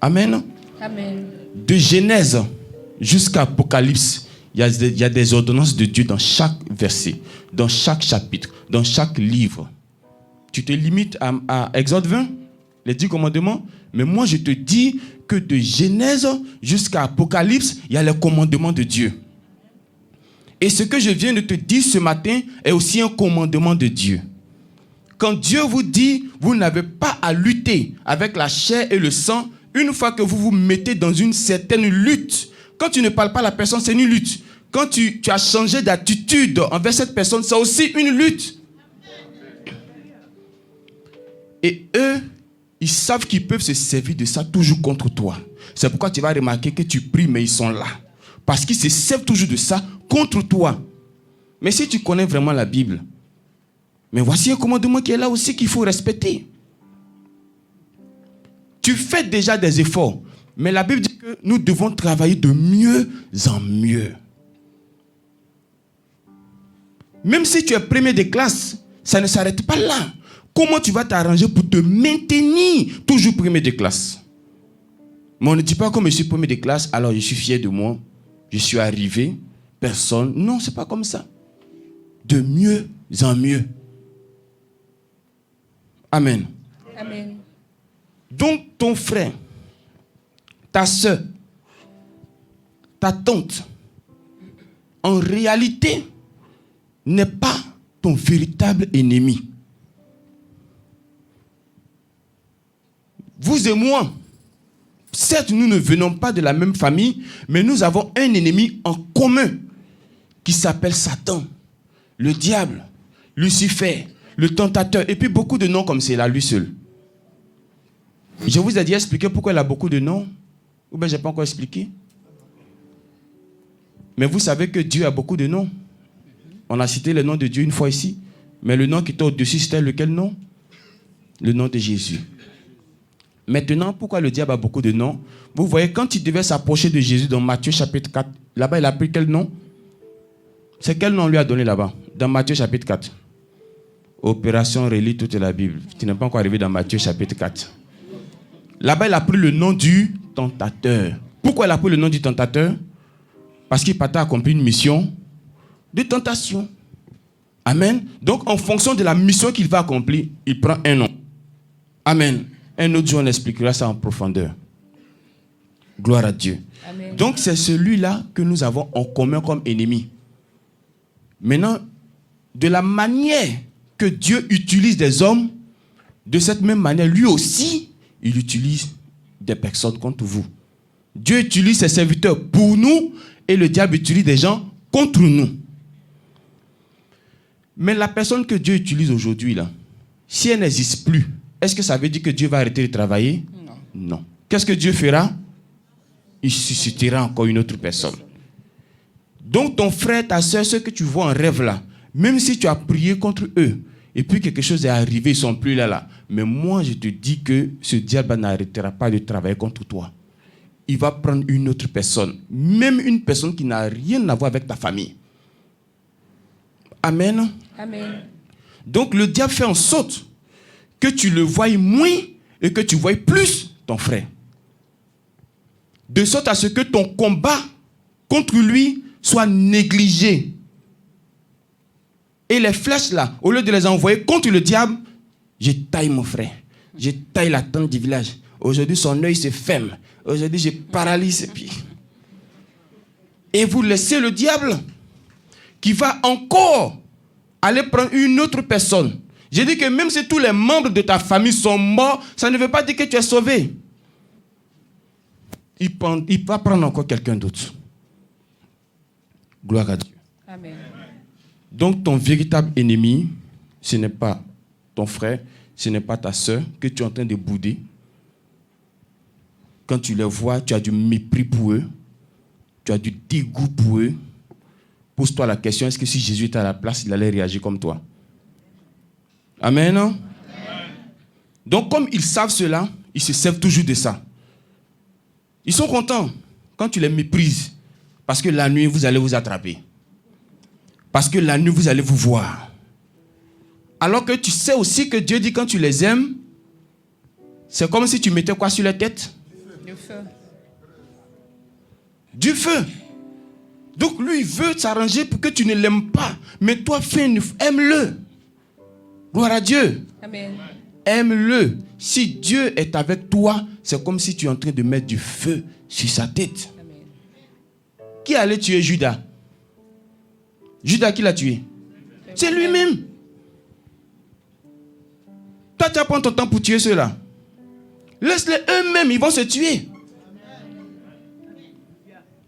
Amen. Amen. De Genèse jusqu'à Apocalypse, il y a des ordonnances de Dieu dans chaque verset, dans chaque chapitre, dans chaque livre. Tu te limites à Exode 20, les 10 commandements, mais moi je te dis que de Genèse jusqu'à Apocalypse, il y a les commandements de Dieu. Et ce que je viens de te dire ce matin est aussi un commandement de Dieu. Quand Dieu vous dit, vous n'avez pas à lutter avec la chair et le sang, une fois que vous vous mettez dans une certaine lutte, quand tu ne parles pas à la personne, c'est une lutte. Quand tu as changé d'attitude envers cette personne, c'est aussi une lutte. Et eux, ils savent qu'ils peuvent se servir de ça toujours contre toi. C'est pourquoi tu vas remarquer que tu pries, mais ils sont là. Parce qu'ils se servent toujours de ça contre toi. Mais si tu connais vraiment la Bible, mais voici un commandement qui est là aussi qu'il faut respecter. Tu fais déjà des efforts, mais la Bible dit que nous devons travailler de mieux en mieux. Même si tu es premier de classe, ça ne s'arrête pas là. Comment tu vas t'arranger pour te maintenir toujours premier de classe? Mais on ne dit pas comme je suis premier de classe, alors je suis fier de moi, je suis arrivé, personne. Non, ce n'est pas comme ça. De mieux en mieux. Amen. Amen. Donc ton frère, ta soeur, ta tante, en réalité, n'est pas ton véritable ennemi. Vous et moi, certes, nous ne venons pas de la même famille, mais nous avons un ennemi en commun qui s'appelle Satan, le diable, Lucifer, le tentateur, et puis beaucoup de noms comme c'est là, lui seul. Je vous ai déjà expliqué pourquoi il a beaucoup de noms, ou bien je n'ai pas encore expliqué. Mais vous savez que Dieu a beaucoup de noms. On a cité le nom de Dieu une fois ici, mais le nom qui était au-dessus, c'était lequel nom? Le nom de Jésus. Maintenant, pourquoi le diable a beaucoup de noms? Vous voyez, quand il devait s'approcher de Jésus dans Matthieu chapitre 4, là-bas, il a pris quel nom? C'est quel nom on lui a donné là-bas? Dans Matthieu chapitre 4. Opération relit toute la Bible. Tu n'es pas encore arrivé dans Matthieu chapitre 4. Là-bas, il a pris le nom du tentateur. Pourquoi il a pris le nom du tentateur? Parce qu'il partait accomplir une mission de tentation. Amen. Donc, en fonction de la mission qu'il va accomplir, il prend un nom. Amen. Un autre jour, on expliquera ça en profondeur. Gloire à Dieu. Amen. Donc, c'est celui-là que nous avons en commun comme ennemi. Maintenant, de la manière que Dieu utilise des hommes, de cette même manière, lui aussi, il utilise des personnes contre vous. Dieu utilise ses serviteurs pour nous et le diable utilise des gens contre nous. Mais la personne que Dieu utilise aujourd'hui, là, si elle n'existe plus, est-ce que ça veut dire que Dieu va arrêter de travailler? Non. Qu'est-ce que Dieu fera? Il suscitera encore une autre personne. Donc ton frère, ta soeur, ceux que tu vois en rêve là, même si tu as prié contre eux, et puis quelque chose est arrivé, ils ne sont plus là. Mais moi, je te dis que ce diable n'arrêtera pas de travailler contre toi. Il va prendre une autre personne, même une personne qui n'a rien à voir avec ta famille. Amen. Amen. Donc le diable fait en sorte que tu le voies moins et que tu voies plus ton frère. De sorte à ce que ton combat contre lui soit négligé. Et les flèches là, au lieu de les envoyer contre le diable, je taille mon frère. Je taille la tente du village. Aujourd'hui, son œil se ferme. Aujourd'hui, je paralyse ses pieds. Et vous laissez le diable qui va encore aller prendre une autre personne. J'ai dit que même si tous les membres de ta famille sont morts, ça ne veut pas dire que tu es sauvé. Il va prendre encore quelqu'un d'autre. Gloire à Dieu. Amen. Donc ton véritable ennemi, ce n'est pas ton frère, ce n'est pas ta soeur que tu es en train de bouder. Quand tu les vois, tu as du mépris pour eux, tu as du dégoût pour eux. Pose-toi la question, est-ce que si Jésus était à la place, il allait réagir comme toi? Amen. Amen. Donc comme ils savent cela, ils se servent toujours de ça. Ils sont contents quand tu les méprises. Parce que la nuit, vous allez vous attraper. Parce que la nuit, vous allez vous voir. Alors que tu sais aussi que Dieu dit quand tu les aimes, c'est comme si tu mettais quoi sur la tête? Du feu. Du feu. Donc lui, il veut s'arranger pour que tu ne l'aimes pas. Mais toi, aime-le. Gloire à Dieu. Amen. Aime-le. Si Dieu est avec toi, c'est comme si tu es en train de mettre du feu sur sa tête. Amen. Qui allait tuer Judas? Judas, qui l'a tué? C'est lui-même. Toi, tu vas prendre ton temps pour tuer ceux-là. Laisse-les eux-mêmes, ils vont se tuer.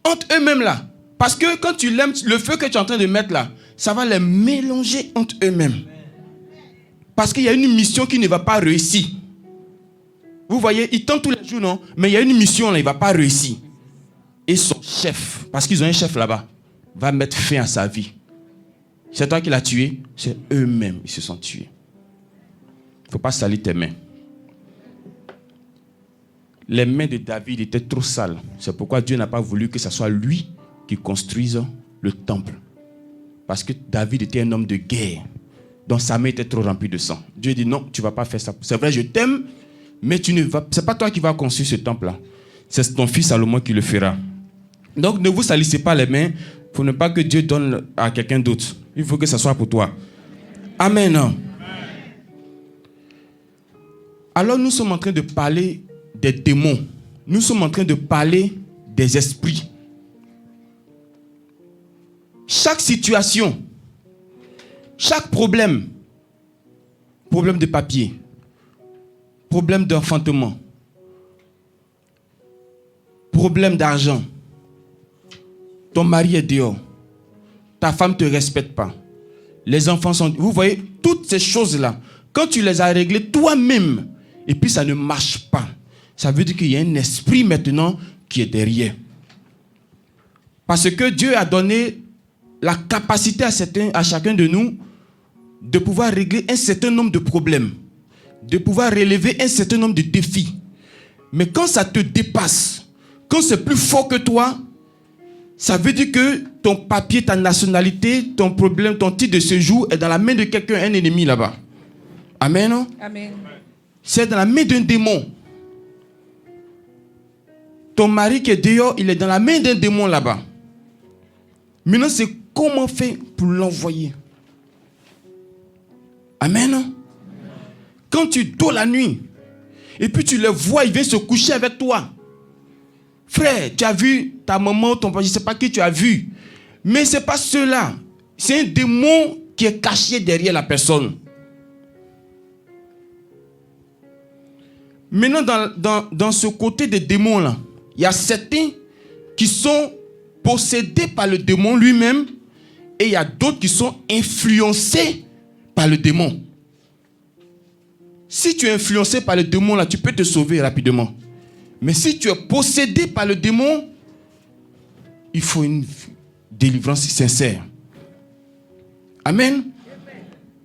Entre eux-mêmes là. Parce que quand tu l'aimes, le feu que tu es en train de mettre là, ça va les mélanger entre eux-mêmes. Parce qu'il y a une mission qui ne va pas réussir. Vous voyez, ils tentent tous les jours, non? Mais il y a une mission là, il ne va pas réussir. Et son chef, parce qu'ils ont un chef là-bas, va mettre fin à sa vie. C'est toi qui l'as tué, c'est eux-mêmes, ils se sont tués. Il ne faut pas salir tes mains. Les mains de David étaient trop sales. C'est pourquoi Dieu n'a pas voulu que ce soit lui qui construise le temple. Parce que David était un homme de guerre. Donc sa main était trop remplie de sang. Dieu dit non, tu ne vas pas faire ça. C'est vrai, je t'aime, mais ce n'est pas toi qui vas construire ce temple-là. C'est ton fils Salomon qui le fera. Donc ne vous salissez pas les mains pour ne pas que Dieu donne à quelqu'un d'autre. Il faut que ce soit pour toi. Amen. Alors nous sommes en train de parler des démons. Nous sommes en train de parler des esprits. Chaque situation, chaque problème de papier, problème d'enfantement, problème d'argent, ton mari est dehors, ta femme ne te respecte pas, les enfants sont... Vous voyez, toutes ces choses-là, quand tu les as réglées toi-même, et puis ça ne marche pas, ça veut dire qu'il y a un esprit maintenant qui est derrière. Parce que Dieu a donné la capacité à chacun de nous de pouvoir régler un certain nombre de problèmes, de pouvoir relever un certain nombre de défis. Mais quand ça te dépasse, quand c'est plus fort que toi, ça veut dire que ton papier, ta nationalité, ton problème, ton titre de séjour est dans la main de quelqu'un, un ennemi là-bas. Amen, non? Amen. C'est dans la main d'un démon. Ton mari qui est dehors, il est dans la main d'un démon là-bas. Maintenant, c'est comment faire pour l'envoyer. Amen. Quand tu dors la nuit, et puis tu le vois, il vient se coucher avec toi. Frère, tu as vu ta maman, ton père, je ne sais pas qui tu as vu. Mais ce n'est pas cela. C'est un démon qui est caché derrière la personne. Maintenant, dans ce côté des démons-là, il y a certains qui sont possédés par le démon lui-même et il y a d'autres qui sont influencés par le démon. Si tu es influencé par le démon, là, tu peux te sauver rapidement. Mais si tu es possédé par le démon, il faut une délivrance sincère. Amen.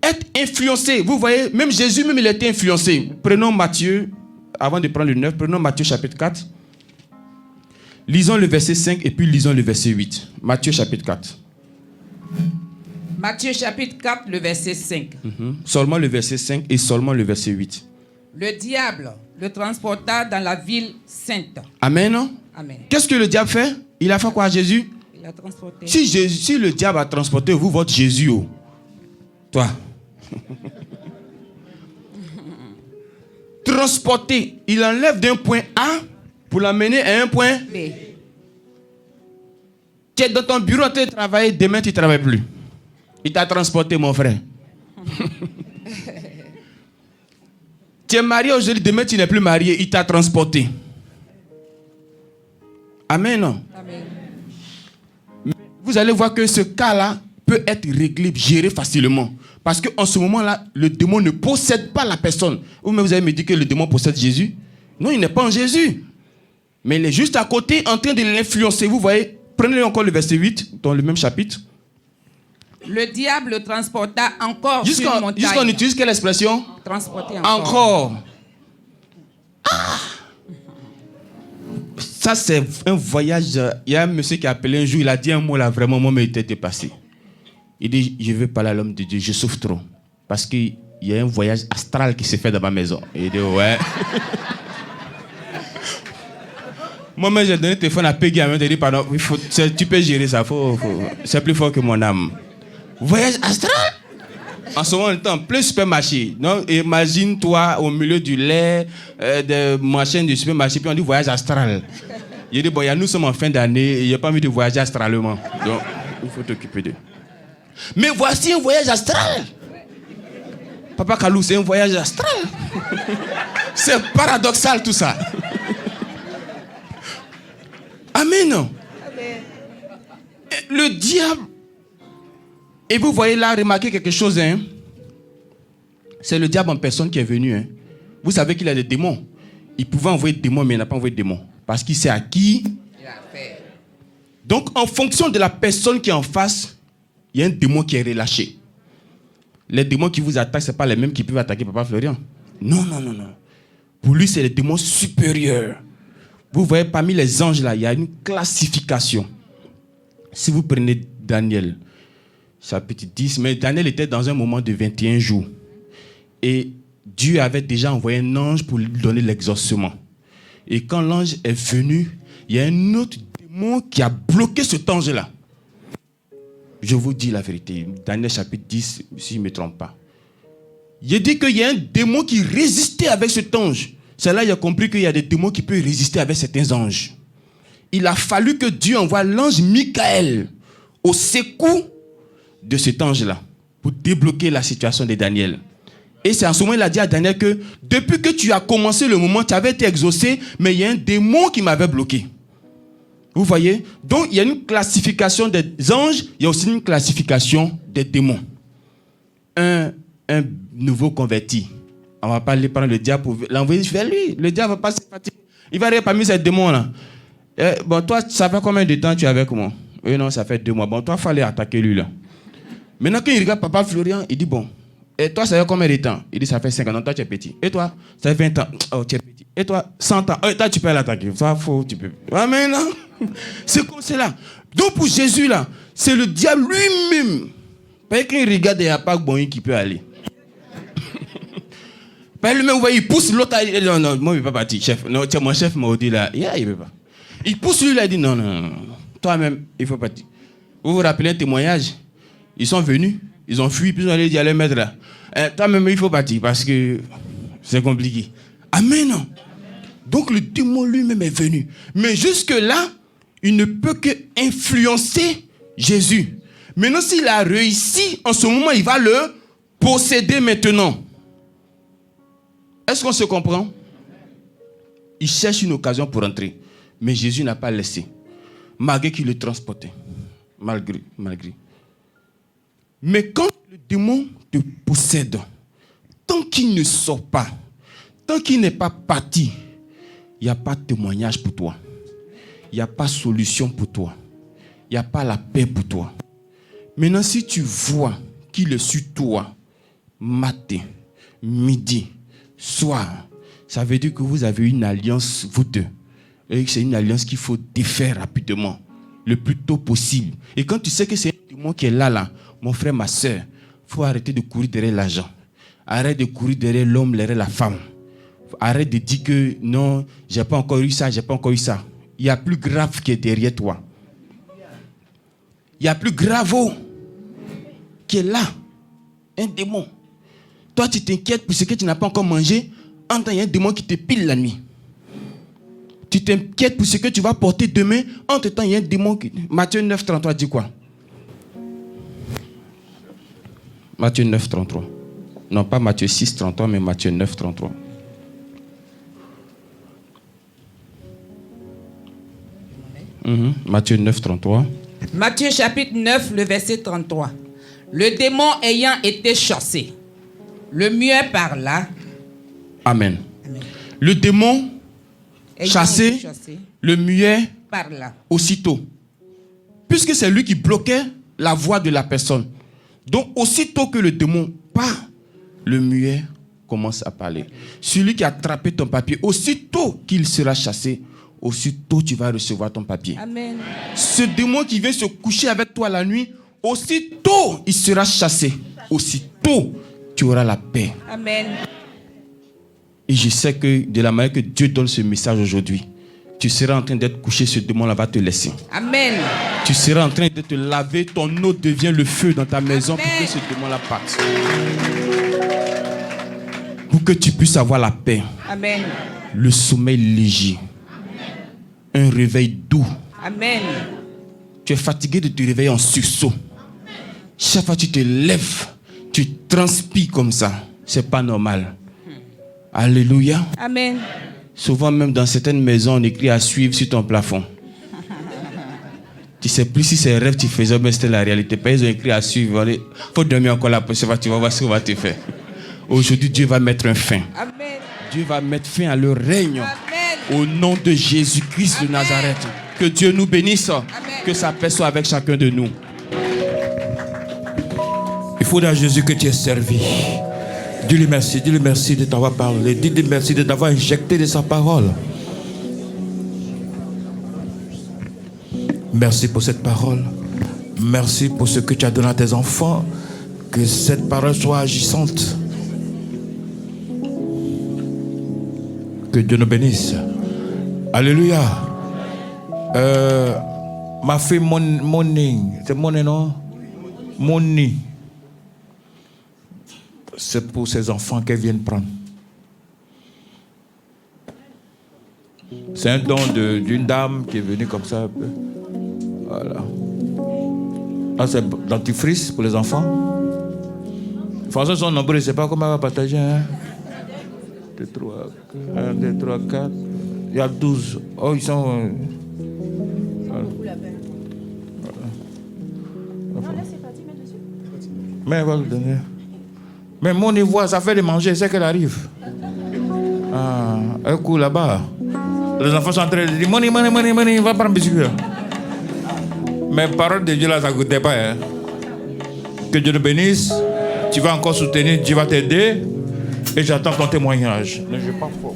Être influencé, vous voyez, même Jésus, même il était influencé. Prenons Matthieu, avant de prendre le 9, prenons Matthieu chapitre 4. Lisons le verset 5 et puis lisons le verset 8. Matthieu chapitre 4. Matthieu chapitre 4, le verset 5. Seulement le verset 5 et seulement le verset 8. Le diable le transporta dans la ville sainte. Amen. Amen. Qu'est-ce que le diable fait? Il a fait quoi à Jésus? Il a transporté. Si le diable a transporté vous, votre Jésus, toi. Transporter, il enlève d'un point A pour l'amener à un point B. Tu es dans ton bureau en train de travailler, demain tu ne travailles plus. Il t'a transporté, mon frère. Tu es marié aujourd'hui, demain tu n'es plus marié, il t'a transporté. Amen, non? Amen. Vous allez voir que ce cas-là peut être réglé, géré facilement. Parce qu'en ce moment-là, le démon ne possède pas la personne. Vous allez me dire que le démon possède Jésus? Non, il n'est pas en Jésus. Mais il est juste à côté en train de l'influencer. Vous voyez, prenez encore le verset 8 dans le même chapitre. Le diable le transporta encore sur une montagne. Jusqu'on utilise quelle expression? Transporter encore. Ah! Ça, c'est un voyage. Il y a un monsieur qui a appelé un jour, il a dit un mot là, vraiment, moi, il était dépassé. Il dit, je veux parler à l'homme de Dieu, je souffre trop. Parce qu'il y a un voyage astral qui s'est fait dans ma maison. Il dit, ouais. Moi-même, j'ai donné le téléphone à Peggy, elle m'a dit, pardon, tu peux gérer ça, c'est plus fort que mon âme. Voyage astral? En ce moment, on est en plein supermarché. Donc, imagine-toi au milieu du lait, des machines du supermarché, puis on dit voyage astral. Il dit, bon, nous sommes en fin d'année, et il n'y a pas envie de voyager astralement. Donc, il faut t'occuper d'eux. Mais voici un voyage astral. Papa Kalou, c'est un voyage astral. C'est paradoxal tout ça. Amen. Le diable, et vous voyez là, remarquez quelque chose, hein? C'est le diable en personne qui est venu. Hein? Vous savez qu'il a des démons. Il pouvait envoyer des démons, mais il n'a pas envoyé de démons. Parce qu'il sait à qui. Donc, en fonction de la personne qui est en face, il y a un démon qui est relâché. Les démons qui vous attaquent, ce n'est pas les mêmes qui peuvent attaquer Papa Florian. Non. Pour lui, c'est les démons supérieurs. Vous voyez, parmi les anges, là, il y a une classification. Si vous prenez Daniel, chapitre 10, mais Daniel était dans un moment de 21 jours. Et Dieu avait déjà envoyé un ange pour lui donner l'exaucement. Et quand l'ange est venu, il y a un autre démon qui a bloqué cet ange-là. Je vous dis la vérité. Daniel chapitre 10, si je ne me trompe pas. Il dit qu'il y a un démon qui résistait avec cet ange. C'est là qu'il a compris qu'il y a des démons qui peuvent résister avec certains anges. Il a fallu que Dieu envoie l'ange Michael au secours de cet ange-là pour débloquer la situation de Daniel. Et c'est en ce moment qu'il a dit à Daniel que depuis que tu as commencé le moment, tu avais été exaucé, mais il y a un démon qui m'avait bloqué. Vous voyez? Donc, il y a une classification des anges, il y a aussi une classification des démons. Un nouveau converti, on ne va pas aller prendre le diable pour l'envoyer vers lui. Le diable ne va pas se fatiguer. Il va aller parmi ces démons-là. Bon, toi, ça fait combien de temps tu es avec moi? Oui, non, ça fait 2 mois. Bon, toi, il fallait attaquer lui, là. Maintenant, quand il regarde Papa Florian, il dit, bon, et toi, ça fait combien de temps? Il dit, ça fait 5 ans. Non, toi, tu es petit. Et toi, ça fait 20 ans. Oh, tu es petit. Et toi, 100 ans. Oh, toi, tu peux l'attaquer. Ça, faut, tu peux. Ah, mais non. C'est comme cela. Donc, pour Jésus, là, c'est le diable lui-même. Parce qu'il regarde, il n'y a pas de bon qui peut aller. Parce que lui-même, vous voyez, il pousse l'autre. Il dit, non, moi, je ne peux pas partir, chef. Non, tiens, mon chef m'a dit là. Yeah, il ne peut pas. Il pousse lui, là, il dit, non. Toi-même, il faut partir. Vous vous rappelez un témoignage? Ils sont venus, ils ont fui, puis ils ont allé dire à leur maître là. Toi-même, il faut partir parce que c'est compliqué. Amen. Donc le démon lui-même est venu. Mais jusque-là, il ne peut que influencer Jésus. Maintenant, s'il a réussi, en ce moment, il va le posséder maintenant. Est-ce qu'on se comprend? Il cherche une occasion pour entrer. Mais Jésus n'a pas laissé. Malgré qu'il le transportait. Malgré. Mais quand le démon te possède, tant qu'il ne sort pas, tant qu'il n'est pas parti, il n'y a pas de témoignage pour toi. Il n'y a pas de solution pour toi. Il n'y a pas la paix pour toi. Maintenant, si tu vois qu'il est sur toi, matin, midi, soir, ça veut dire que vous avez une alliance, vous deux. Et c'est une alliance qu'il faut défaire rapidement, le plus tôt possible. Et quand tu sais que c'est un démon qui est là, mon frère, ma soeur, il faut arrêter de courir derrière l'argent. Arrête de courir derrière l'homme, derrière la femme. Arrête de dire que non, j'ai pas encore eu ça, j'ai pas encore eu ça. Il y a plus grave qui est derrière toi. Il y a plus grave qui est là. Un démon. Toi, tu t'inquiètes pour ce que tu n'as pas encore mangé. En temps, il y a un démon qui te pile la nuit. Tu t'inquiètes pour ce que tu vas porter demain. Entre-temps, il y a un démon qui... Matthieu 9, 33 dit quoi? Matthieu 9, 33. Non, pas Matthieu 6, 33, mais Matthieu 9, 33. Matthieu 9, 33. Matthieu chapitre 9, le verset 33. Le démon ayant été chassé, le muet parla. Amen. Le démon chassé, le muet parla aussitôt. Puisque c'est lui qui bloquait la voix de la personne. Donc, aussitôt que le démon part, le muet commence à parler. Celui qui a attrapé ton papier, aussitôt qu'il sera chassé, aussitôt tu vas recevoir ton papier. Amen. Ce démon qui vient se coucher avec toi la nuit, aussitôt il sera chassé. Aussitôt tu auras la paix. Amen. Et je sais que de la manière que Dieu donne ce message aujourd'hui, tu seras en train d'être couché, ce démon-là va te laisser. Amen. Tu seras en train de te laver, ton eau devient le feu dans ta maison. Amen. Pour que ce démon-là parte. Pour que tu puisses avoir la paix. Amen. Le sommeil léger. Un réveil doux. Amen. Tu es fatigué de te réveiller en sursaut. Chaque fois que tu te lèves, tu transpires comme ça. C'est pas normal. Alléluia. Amen. Souvent même dans certaines maisons, on écrit à suivre sur ton plafond. Tu sais plus si c'est un rêve que tu faisais, mais c'était la réalité. Ils ont écrit à suivre. Il faut dormir encore la prochaine fois, tu vas voir ce qu'on va te faire. Aujourd'hui, Dieu va mettre un fin. Amen. Dieu va mettre fin à leur règne. Amen. Au nom de Jésus-Christ de Nazareth. Que Dieu nous bénisse. Amen. Que sa paix soit avec chacun de nous. Il faut à Jésus que tu aies servi. Dis-lui merci de t'avoir parlé. Dis-lui merci de t'avoir injecté de sa parole. Merci pour cette parole. Merci pour ce que tu as donné à tes enfants. Que cette parole soit agissante. Que Dieu nous bénisse. Alléluia. Ma fille Moni. C'est Moni, non? Moni. C'est pour ses enfants qu'elles viennent prendre. C'est un don d'une dame qui est venue comme ça un peu. Voilà. Ah, c'est dentifrice pour les enfants. Les Français sont nombreux, je ne sais pas comment on va partager. 2, 3, 1, 2, 3, 4. Il y a 12. Oh, ils sont. Voilà. Mais elle va le donner. Mais mon ivoire, ça fait de manger, c'est qu'elle arrive. Ah, un coup là-bas. Les enfants sont en train de dire money, va prendre un biscuit. Mais parole de Dieu là, ça ne goûtait pas. Hein. Que Dieu te bénisse. Tu vas encore soutenir, Dieu va t'aider. Et j'attends ton témoignage. Ne joue pas fort.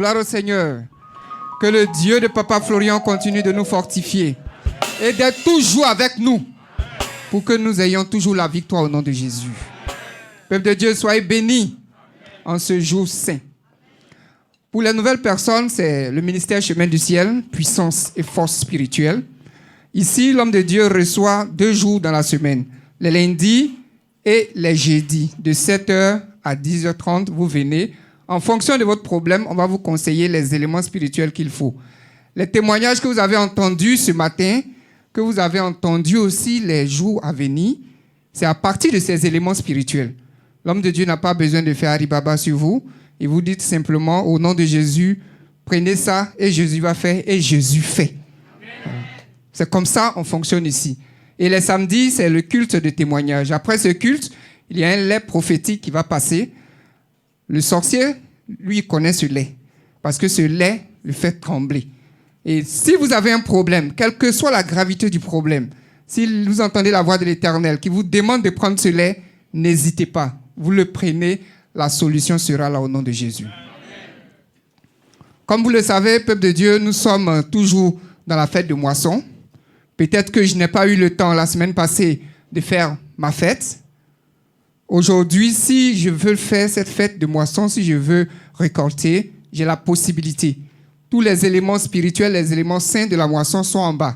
Gloire au Seigneur. Que le Dieu de Papa Florian continue de nous fortifier et d'être toujours avec nous pour que nous ayons toujours la victoire au nom de Jésus. Peuple de Dieu, soyez bénis en ce jour saint. Pour les nouvelles personnes, c'est le ministère Chemin du Ciel, puissance et force spirituelle. Ici, l'homme de Dieu reçoit 2 jours dans la semaine, les lundis et les jeudis, de 7h à 10h30, vous venez. En fonction de votre problème, on va vous conseiller les éléments spirituels qu'il faut. Les témoignages que vous avez entendus ce matin, que vous avez entendus aussi les jours à venir, c'est à partir de ces éléments spirituels. L'homme de Dieu n'a pas besoin de faire Alibaba sur vous. Et vous dites simplement, au nom de Jésus, prenez ça et Jésus va faire et Jésus fait. C'est comme ça qu'on fonctionne ici. Et les samedis, c'est le culte de témoignage. Après ce culte, il y a un lait prophétique qui va passer. Le sorcier, lui, connaît ce lait. Parce que ce lait le fait trembler. Et si vous avez un problème, quelle que soit la gravité du problème, si vous entendez la voix de l'Éternel qui vous demande de prendre ce lait, n'hésitez pas. Vous le prenez, la solution sera là au nom de Jésus. Comme vous le savez, peuple de Dieu, nous sommes toujours dans la fête de moisson. Peut-être que je n'ai pas eu le temps la semaine passée de faire ma fête. Aujourd'hui, si je veux faire cette fête de moisson, si je veux récolter, j'ai la possibilité. Tous les éléments spirituels, les éléments saints de la moisson sont en bas.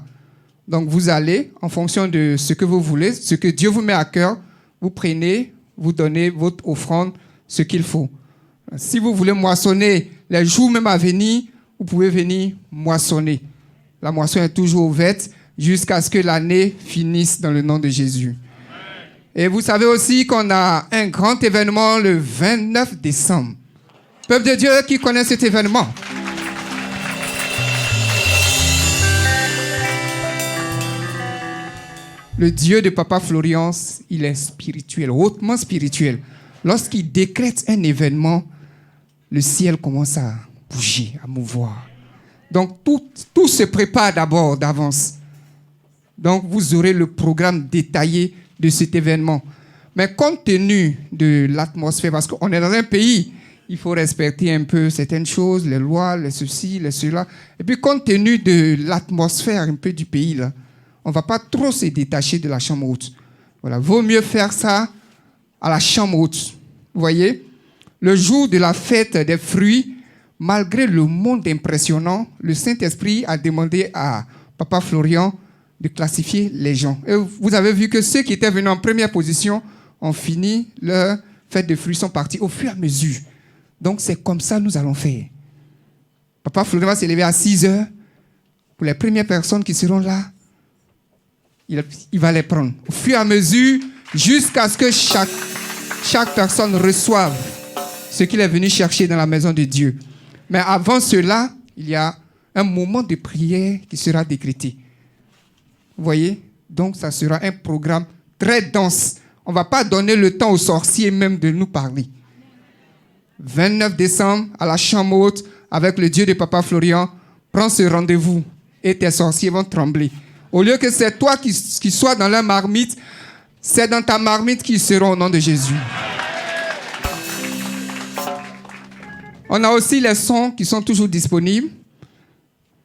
Donc vous allez, en fonction de ce que vous voulez, ce que Dieu vous met à cœur, vous prenez, vous donnez votre offrande, ce qu'il faut. Si vous voulez moissonner les jours même à venir, vous pouvez venir moissonner. La moisson est toujours ouverte jusqu'à ce que l'année finisse dans le nom de Jésus. Et vous savez aussi qu'on a un grand événement le 29 décembre. Peuple de Dieu qui connaît cet événement. Le Dieu de Papa Florian, il est spirituel, hautement spirituel. Lorsqu'il décrète un événement, le ciel commence à bouger, à mouvoir. Donc tout se prépare d'abord, d'avance. Donc vous aurez le programme détaillé de cet événement. Mais compte tenu de l'atmosphère, parce qu'on est dans un pays, il faut respecter un peu certaines choses, les lois, les ceci, les cela. Et puis compte tenu de l'atmosphère un peu du pays, là, on ne va pas trop se détacher de la chambre haute. Voilà, vaut mieux faire ça à la chambre haute. Vous voyez, le jour de la fête des fruits, malgré le monde impressionnant, le Saint-Esprit a demandé à Papa Florian de classifier les gens. Et vous avez vu que ceux qui étaient venus en première position ont fini leur fête de fruits, sont partis au fur et à mesure. Donc c'est comme ça que nous allons faire. Papa Florian va se lever à 6h. Pour les premières personnes qui seront là, il va les prendre. Au fur et à mesure, jusqu'à ce que chaque personne reçoive ce qu'il est venu chercher dans la maison de Dieu. Mais avant cela, il y a un moment de prière qui sera décrété. Vous voyez? Donc, ça sera un programme très dense. On ne va pas donner le temps aux sorciers même de nous parler. 29 décembre, à la chambre haute, avec le Dieu de Papa Florian, prends ce rendez-vous et tes sorciers vont trembler. Au lieu que c'est toi qui sois dans leur marmite, c'est dans ta marmite qu'ils seront au nom de Jésus. On a aussi les sons qui sont toujours disponibles.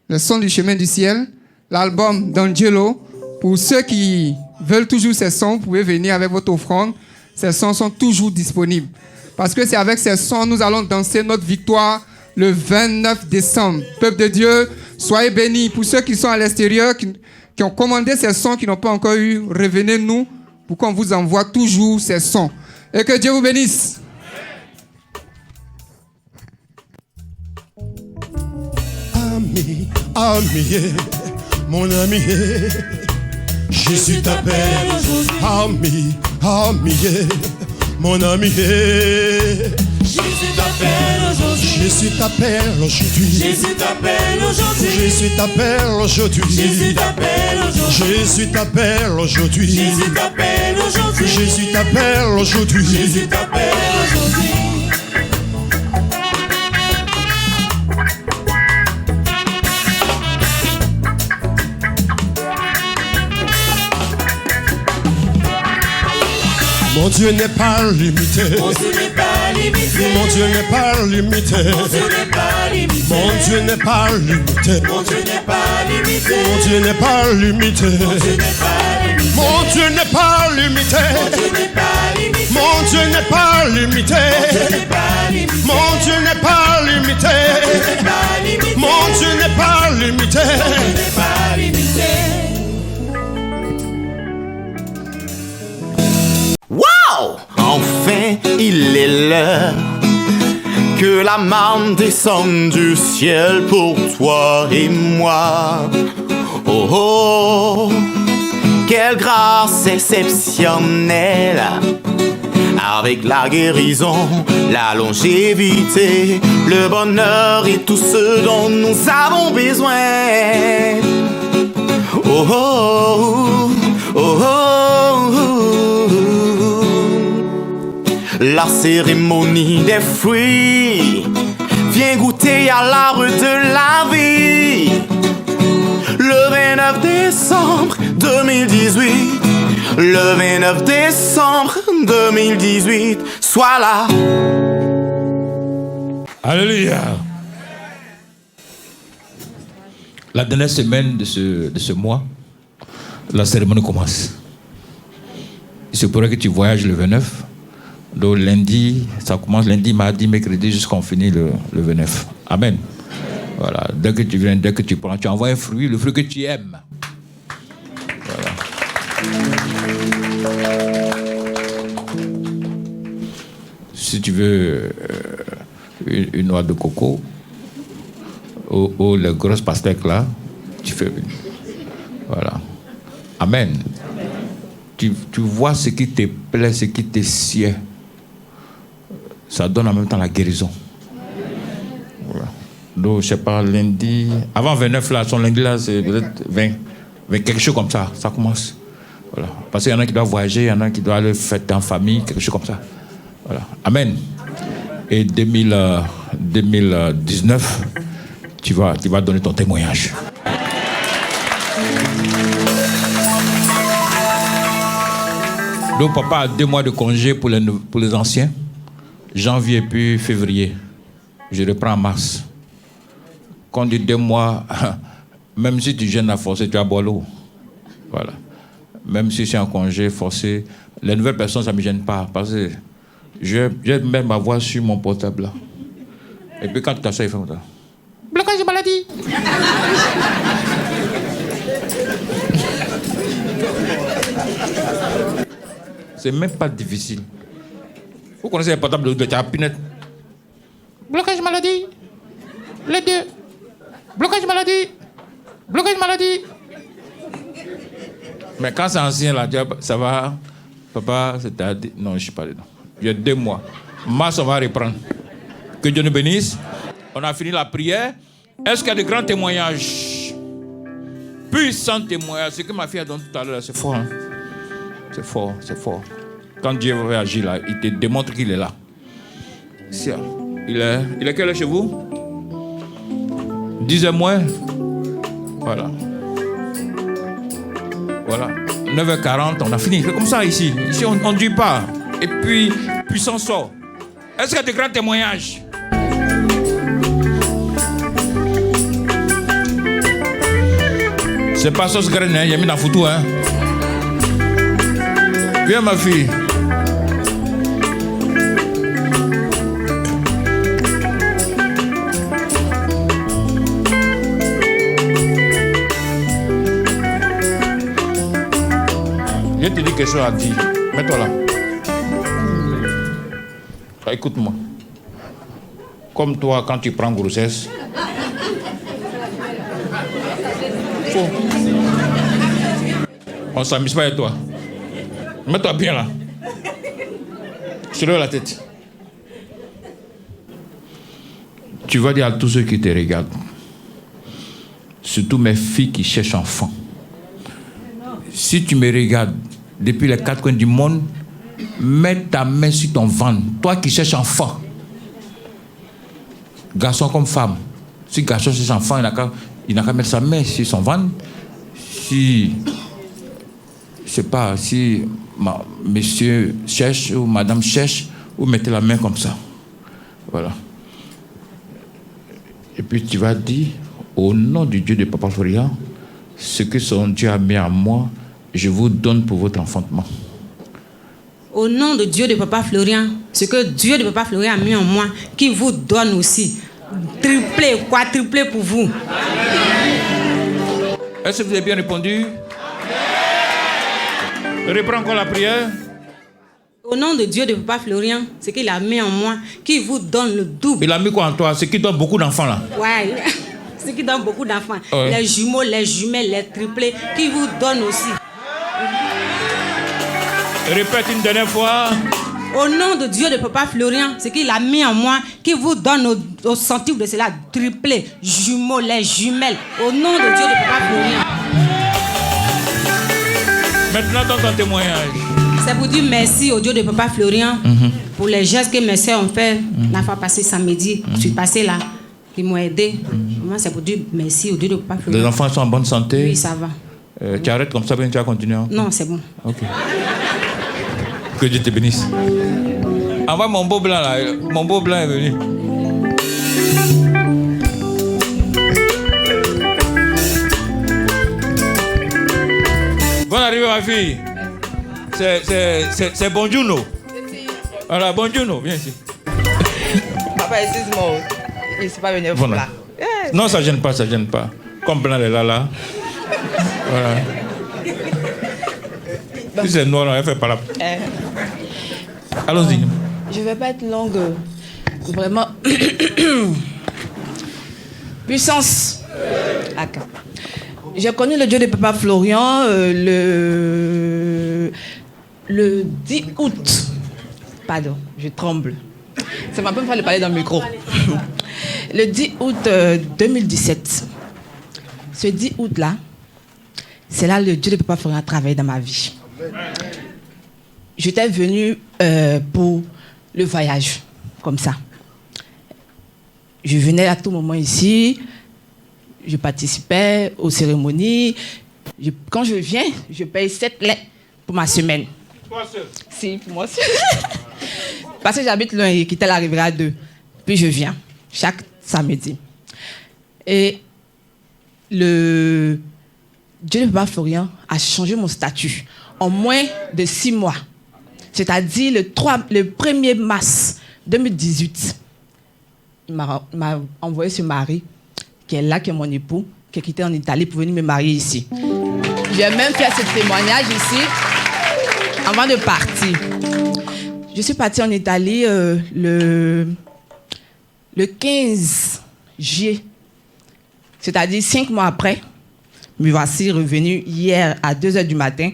Le son du chemin du ciel, l'album d'Angelo. Pour ceux qui veulent toujours ces sons, vous pouvez venir avec votre offrande. Ces sons sont toujours disponibles. Parce que c'est avec ces sons, nous allons danser notre victoire le 29 décembre. Peuple de Dieu, soyez bénis. Pour ceux qui sont à l'extérieur, qui ont commandé ces sons, qui n'ont pas encore eu, revenez-nous pour qu'on vous envoie toujours ces sons. Et que Dieu vous bénisse. Ami, ami, mon ami, Jésus t'appelle aujourd'hui. Ami, ami, mon ami, Jésus t'appelle aujourd'hui. Jésus t'appelle aujourd'hui. Jésus t'appelle aujourd'hui. Jésus t'appelle aujourd'hui. Jésus t'appelle aujourd'hui. Jésus t'appelle aujourd'hui. Jésus t'appelle aujourd'hui. Jésus t'appelle aujourd'hui. Jésus t'appelle aujourd'hui. Mon Dieu n'est pas limité. Mon Dieu n'est pas limité. Mon Dieu n'est pas limité. Mon Dieu n'est pas limité. Mon Dieu n'est pas limité. Mon Dieu n'est pas limité. Mon Dieu n'est pas limité. Mon Dieu n'est pas limité. Mon Dieu n'est pas limité. Mon Dieu n'est pas limité. Mon Dieu n'est pas limité. Mon Dieu n'est pas limité. Wow! Enfin, il est l'heure que la manne descende du ciel pour toi et moi. Oh oh, quelle grâce exceptionnelle! Avec la guérison, la longévité, le bonheur et tout ce dont nous avons besoin. Oh oh, oh oh, oh. La cérémonie des fruits, viens goûter à l'arbre de la vie. Le 29 décembre 2018, le 29 décembre 2018, sois là. Alléluia. La dernière semaine de ce mois, la cérémonie commence. Il se pourrait que tu voyages le 29. Donc lundi, ça commence lundi, mardi, mercredi, jusqu'à finir le 29. Amen. Voilà. Dès que tu viens, dès que tu prends, tu envoies un fruit, le fruit que tu aimes. Voilà. Si tu veux une noix de coco ou les grosses pastèques là, tu fais une. Voilà. Amen. Tu vois ce qui te plaît, ce qui te sied. Ça donne en même temps la guérison. Voilà. Donc, je sais pas, lundi... Avant 29, là, son lundi, là, c'est peut-être 20 quelque chose comme ça. Ça commence. Voilà. Parce qu'il y en a qui doivent voyager, il y en a qui doivent aller fêter en famille, quelque chose comme ça. Voilà. Amen. Et 2019, tu vas donner ton témoignage. Donc, papa a 2 mois de congé pour les anciens. Janvier puis février. Je reprends en mars. Quand on dit 2 mois, même si tu gênes à forcer, tu vas boire l'eau. Voilà. Même si c'est en congé forcé, les nouvelles personnes, ça ne me gêne pas. Parce que je vais même ma voix sur mon portable là. Et puis quand tu t'assois, il fait comme ça. Blocage de maladie. C'est même pas difficile. Vous connaissez les portables de Pinette. Blocage maladie. Les 2. Blocage maladie. Blocage maladie. Mais quand c'est ancien là, ça va. Papa, c'est-à-dire. Non, je ne suis pas dedans. Il y a 2 mois. Mars, on va reprendre. Que Dieu nous bénisse. On a fini la prière. Est-ce qu'il y a de grands témoignages? Puissants témoignages. Ce que ma fille a donné tout à l'heure, c'est fort. Hein? C'est fort, c'est fort. Quand Dieu va agir là, il te démontre qu'il est là. Il est quelle heure chez vous? 10h moins. Voilà. Voilà. 9h40, on a fini. C'est comme ça ici. Ici, on ne dit pas. Et puis, puissant sort. Est-ce qu'il y a de grands témoignages? C'est pas sauce graine, hein? Il y a mis dans la photo, hein? Viens, ma fille. Je te dis quelque chose à dire. Mets-toi là. Écoute-moi. Comme toi, quand tu prends grossesse. On ne s'amuse pas avec toi. Mets-toi bien là. Soulève la tête. Tu vas dire à tous ceux qui te regardent, surtout mes filles qui cherchent enfants, si tu me regardes depuis les 4 coins du monde, mets ta main sur ton ventre. Toi qui cherches enfant, garçon comme femme, si garçon cherche enfant, il n'a qu'à mettre sa main sur son ventre. Si, je sais pas, si monsieur cherche ou madame cherche, Vous mettez la main comme ça. Voilà. Et puis tu vas dire, au nom du Dieu de Papa Florian, ce que son Dieu a mis en moi, je vous donne pour votre enfantement. Au nom de Dieu de Papa Florian, ce que Dieu de Papa Florian a mis en moi, qui vous donne aussi, triplé, quadruplé pour vous. Est-ce que vous avez bien répondu? Reprends encore la prière. Au nom de Dieu de Papa Florian, ce qu'il a mis en moi, qui vous donne le double. Il a mis quoi en toi? Ce qui donne beaucoup d'enfants là. Ouais, ce qui donne beaucoup d'enfants. Ouais. Les jumeaux, les jumelles, les triplés, qui vous donne aussi. Répète une dernière fois. Au nom de Dieu de Papa Florian, ce qu'il a mis en moi, qui vous donne au centime de cela, triplé, jumeaux, les jumelles. Au nom de Dieu de Papa Florian. Maintenant, dans ton témoignage. C'est pour dire merci au Dieu de Papa Florian pour les gestes que mes soeurs ont fait la fois passée samedi. Je suis passée là, ils m'ont aidé. Moi, c'est pour dire merci au Dieu de Papa Florian. Les enfants sont en bonne santé? Oui, ça va. Tu arrêtes comme ça, bien tu vas continuer? Non, c'est bon. Ok. Que Dieu te bénisse. Envoie mon beau blanc là. Mon beau blanc est venu. Bonne arrivée, ma fille. C'est Bonjourno. Voilà, Bonjourno, viens ici. Papa, excuse-moi. Il ne s'est pas venu pour Voilà. là. Non, ça gêne pas, ça gêne pas. Comme blanc est là. Voilà. Si c'est noir, elle fait pas la. Allons-y. Je ne vais pas être longue. Vraiment. Puissance. Okay. J'ai connu le Dieu de Papa Florian le 10 août. Pardon, je tremble. Ça m'a pas fait de parler dans le micro. Le 10 août 2017. Ce 10 août-là, c'est là que le Dieu de Papa Florian a travaillé dans ma vie. J'étais venue pour le voyage, comme ça. Je venais à tout moment ici, je participais aux cérémonies. Quand je viens, je paye 7 lait pour ma semaine. Toi seul? Si, pour moi seul. Parce que j'habite loin et Quitel arrivera à 2. Puis je viens, chaque samedi. Et le Dieu de Papa Florian a changé mon statut en moins de 6 mois. C'est-à-dire le 1er mars 2018. Il m'a envoyé ce mari, qui est là, qui est mon époux, qui est quitté en Italie pour venir me marier ici. J'ai même fait ce témoignage ici avant de partir. Je suis partie en Italie le 15 juillet, c'est-à-dire 5 mois après. Me voici revenu hier à 2h du matin,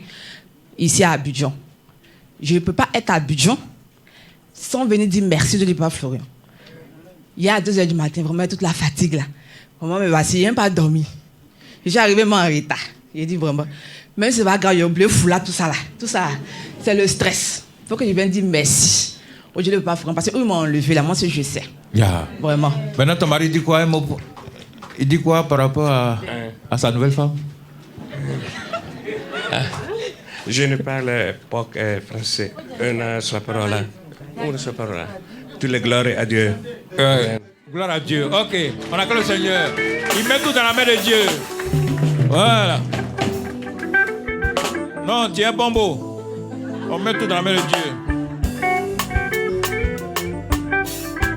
ici à Abidjan. Je ne peux pas être à Abidjan sans venir dire merci de Papa Florian. Hier à 2h du matin, vraiment toute la fatigue là. Vraiment, me voici, je n'ai pas dormi. Je suis arrivé en retard. J'ai dit vraiment, même si c'est pas grave, j'ai oublié foulard, tout ça là. Tout ça, c'est le stress. Il faut que je vienne dire merci au Dieu de Papa Florian. Parce qu'eux m'ont enlevé là, moi c'est je sais. Yeah. Vraiment. Maintenant, ton mari dit quoi? Il dit quoi par rapport à sa nouvelle femme? Je ne parle pas français. Une seule parole. Une seule parole. Toutes les gloires à Dieu. Gloire à Dieu. Ok, on acclame le Seigneur. Il met tout dans la main de Dieu. Voilà. Non, tu es bon beau. On met tout dans la main de Dieu.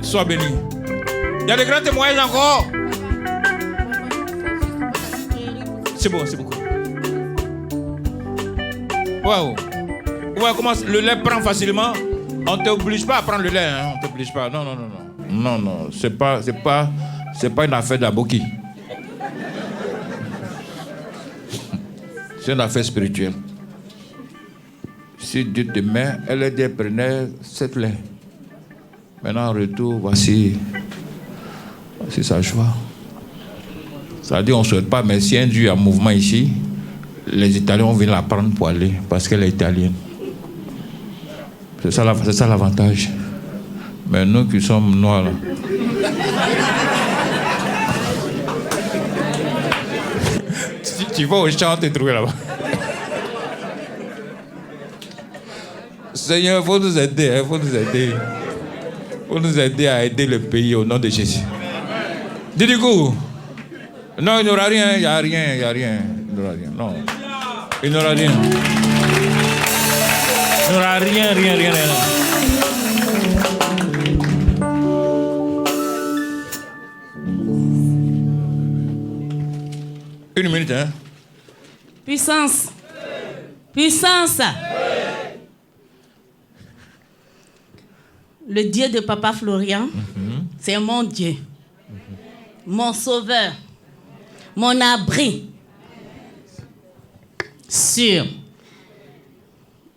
Sois béni. Il y a des grands témoignages encore. C'est bon, c'est beaucoup. Waouh. Ouais, comment le lait prend facilement? On ne t'oblige pas à prendre le lait, hein? On ne t'oblige pas. Non, non, non, non. Non, non, c'est pas une affaire d'aboki. C'est une affaire spirituelle. Si Dieu te met, elle a dit, prenez 7 laits. Maintenant, en retour, voici sa joie. Ça veut dire, on ne souhaite pas, mais si un Dieu a un mouvement ici, les Italiens vont venir la prendre pour aller, parce qu'elle est italienne. C'est ça l'avantage. Mais nous qui sommes noirs, là. tu vas au champ te trouver là-bas. Seigneur, il faut nous aider, il faut nous aider. Il faut nous aider à aider le pays au nom de Jésus. Didikou. Non, il n'y aura rien, il n'y a rien, il n'y a rien. Il n'y aura rien, non. Il n'y aura rien. Il n'y aura rien, rien, rien, rien. Une minute, hein. Puissance. Puissance. Le Dieu de Papa Florian, c'est mon Dieu. Mon sauveur. Mon abri. Sûr.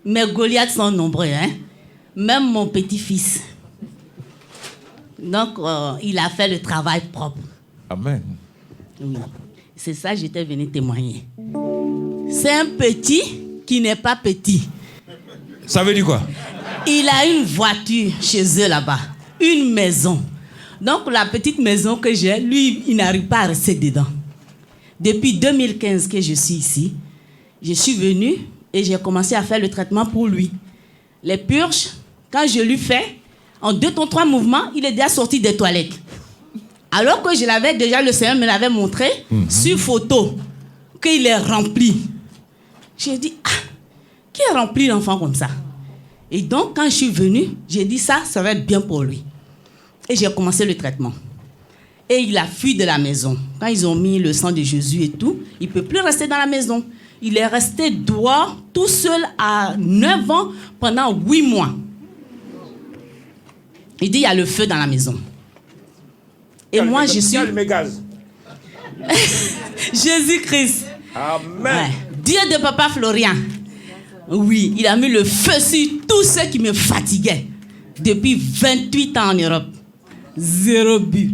Mes Goliaths sont nombreux, hein. Même mon petit-fils. Donc, il a fait le travail propre. Amen. Oui. C'est ça que j'étais venu témoigner. C'est un petit qui n'est pas petit. Ça veut dire quoi? Il a une voiture chez eux là-bas. Une maison. Donc la petite maison que j'ai, lui, il n'arrive pas à rester dedans. Depuis 2015 que je suis ici, je suis venue et j'ai commencé à faire le traitement pour lui. Les purges, quand je lui fais, en 2 ou 3 mouvements, il est déjà sorti des toilettes. Alors que je l'avais déjà, le Seigneur me l'avait montré sur photo, qu'il est rempli. J'ai dit, qui a rempli l'enfant comme ça? Et donc, quand je suis venue, j'ai dit ça va être bien pour lui. Et j'ai commencé le traitement. Et il a fui de la maison. Quand ils ont mis le sang de Jésus et tout, il ne peut plus rester dans la maison. Il est resté dehors, tout seul, à 9 ans, pendant 8 mois. Il dit, il y a le feu dans la maison. Et moi, je suis... Jésus-Christ. Amen. Ouais. Dieu de Papa Florian. Oui, il a mis le feu sur tout ce qui me fatiguait. Depuis 28 ans en Europe. 0 but.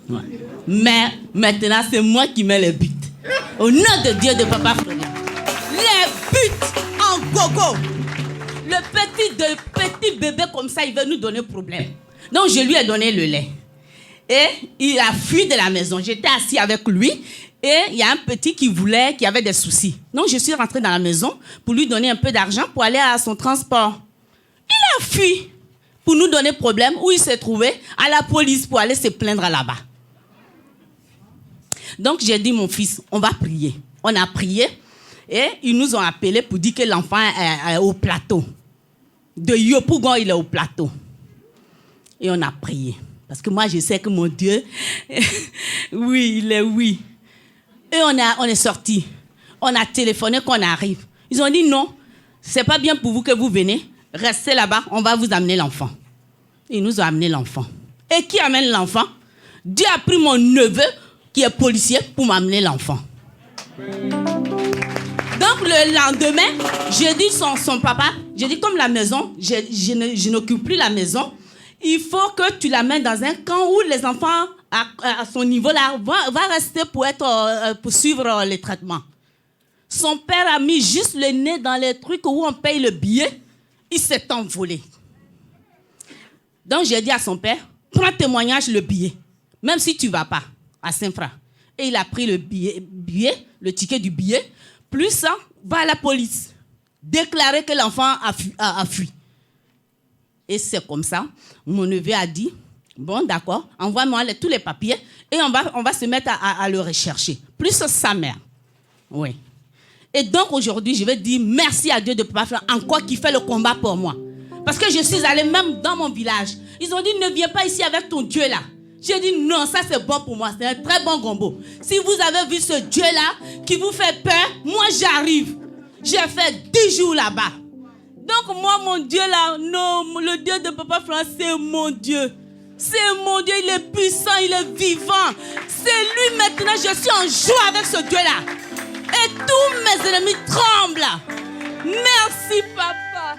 Ouais. Mais maintenant, c'est moi qui mets les buts. Au nom de Dieu de Papa Florian. Les buts en gogo. Le petit bébé comme ça, il veut nous donner problème. Donc, je lui ai donné le lait. Et il a fui de la maison. J'étais assis avec lui. Et il y a un petit qui avait des soucis. Donc, je suis rentrée dans la maison pour lui donner un peu d'argent pour aller à son transport. Il a fui pour nous donner problème où il s'est trouvé à la police pour aller se plaindre là-bas. Donc, j'ai dit, mon fils, on va prier. On a prié et ils nous ont appelés pour dire que l'enfant est au plateau. De Yopougon, il est au plateau. Et on a prié. Parce que moi, je sais que mon Dieu, oui, il est oui. Et on est sortis. On a téléphoné qu'on arrive. Ils ont dit non, c'est pas bien pour vous que vous venez. Restez là-bas, on va vous amener l'enfant. Ils nous ont amené l'enfant. Et qui amène l'enfant? Dieu a pris mon neveu, qui est policier, pour m'amener l'enfant. Donc le lendemain, j'ai dit son papa, j'ai dit comme la maison, je n'occupe plus la maison, il faut que tu l'amènes dans un camp où les enfants à son niveau là va rester pour suivre les traitements. Son père a mis juste le nez dans les trucs où on paye le billet. Il s'est envolé. Donc j'ai dit à son père, prends témoignage le billet, même si tu ne vas pas à Saint-Fra. Et il a pris le billet, le ticket du billet, plus ça, va à la police, déclarer que l'enfant a fui. Et c'est comme ça, mon neveu a dit, bon d'accord, envoie-moi tous les papiers et on va se mettre à le rechercher. Plus sa mère. Oui. Et donc aujourd'hui, je vais dire merci à Dieu de Papa Florian, encore qui fait le combat pour moi. Parce que je suis allée même dans mon village. Ils ont dit, ne viens pas ici avec ton Dieu là. J'ai dit, non, ça c'est bon pour moi, c'est un très bon gombo. Si vous avez vu ce Dieu là qui vous fait peur, moi j'arrive. J'ai fait 10 jours là-bas. Donc moi, mon Dieu là, non, le Dieu de Papa Florian, c'est mon Dieu. C'est mon Dieu, il est puissant, il est vivant. C'est lui maintenant, je suis en joie avec ce Dieu là. Et tous mes ennemis tremblent. Merci papa.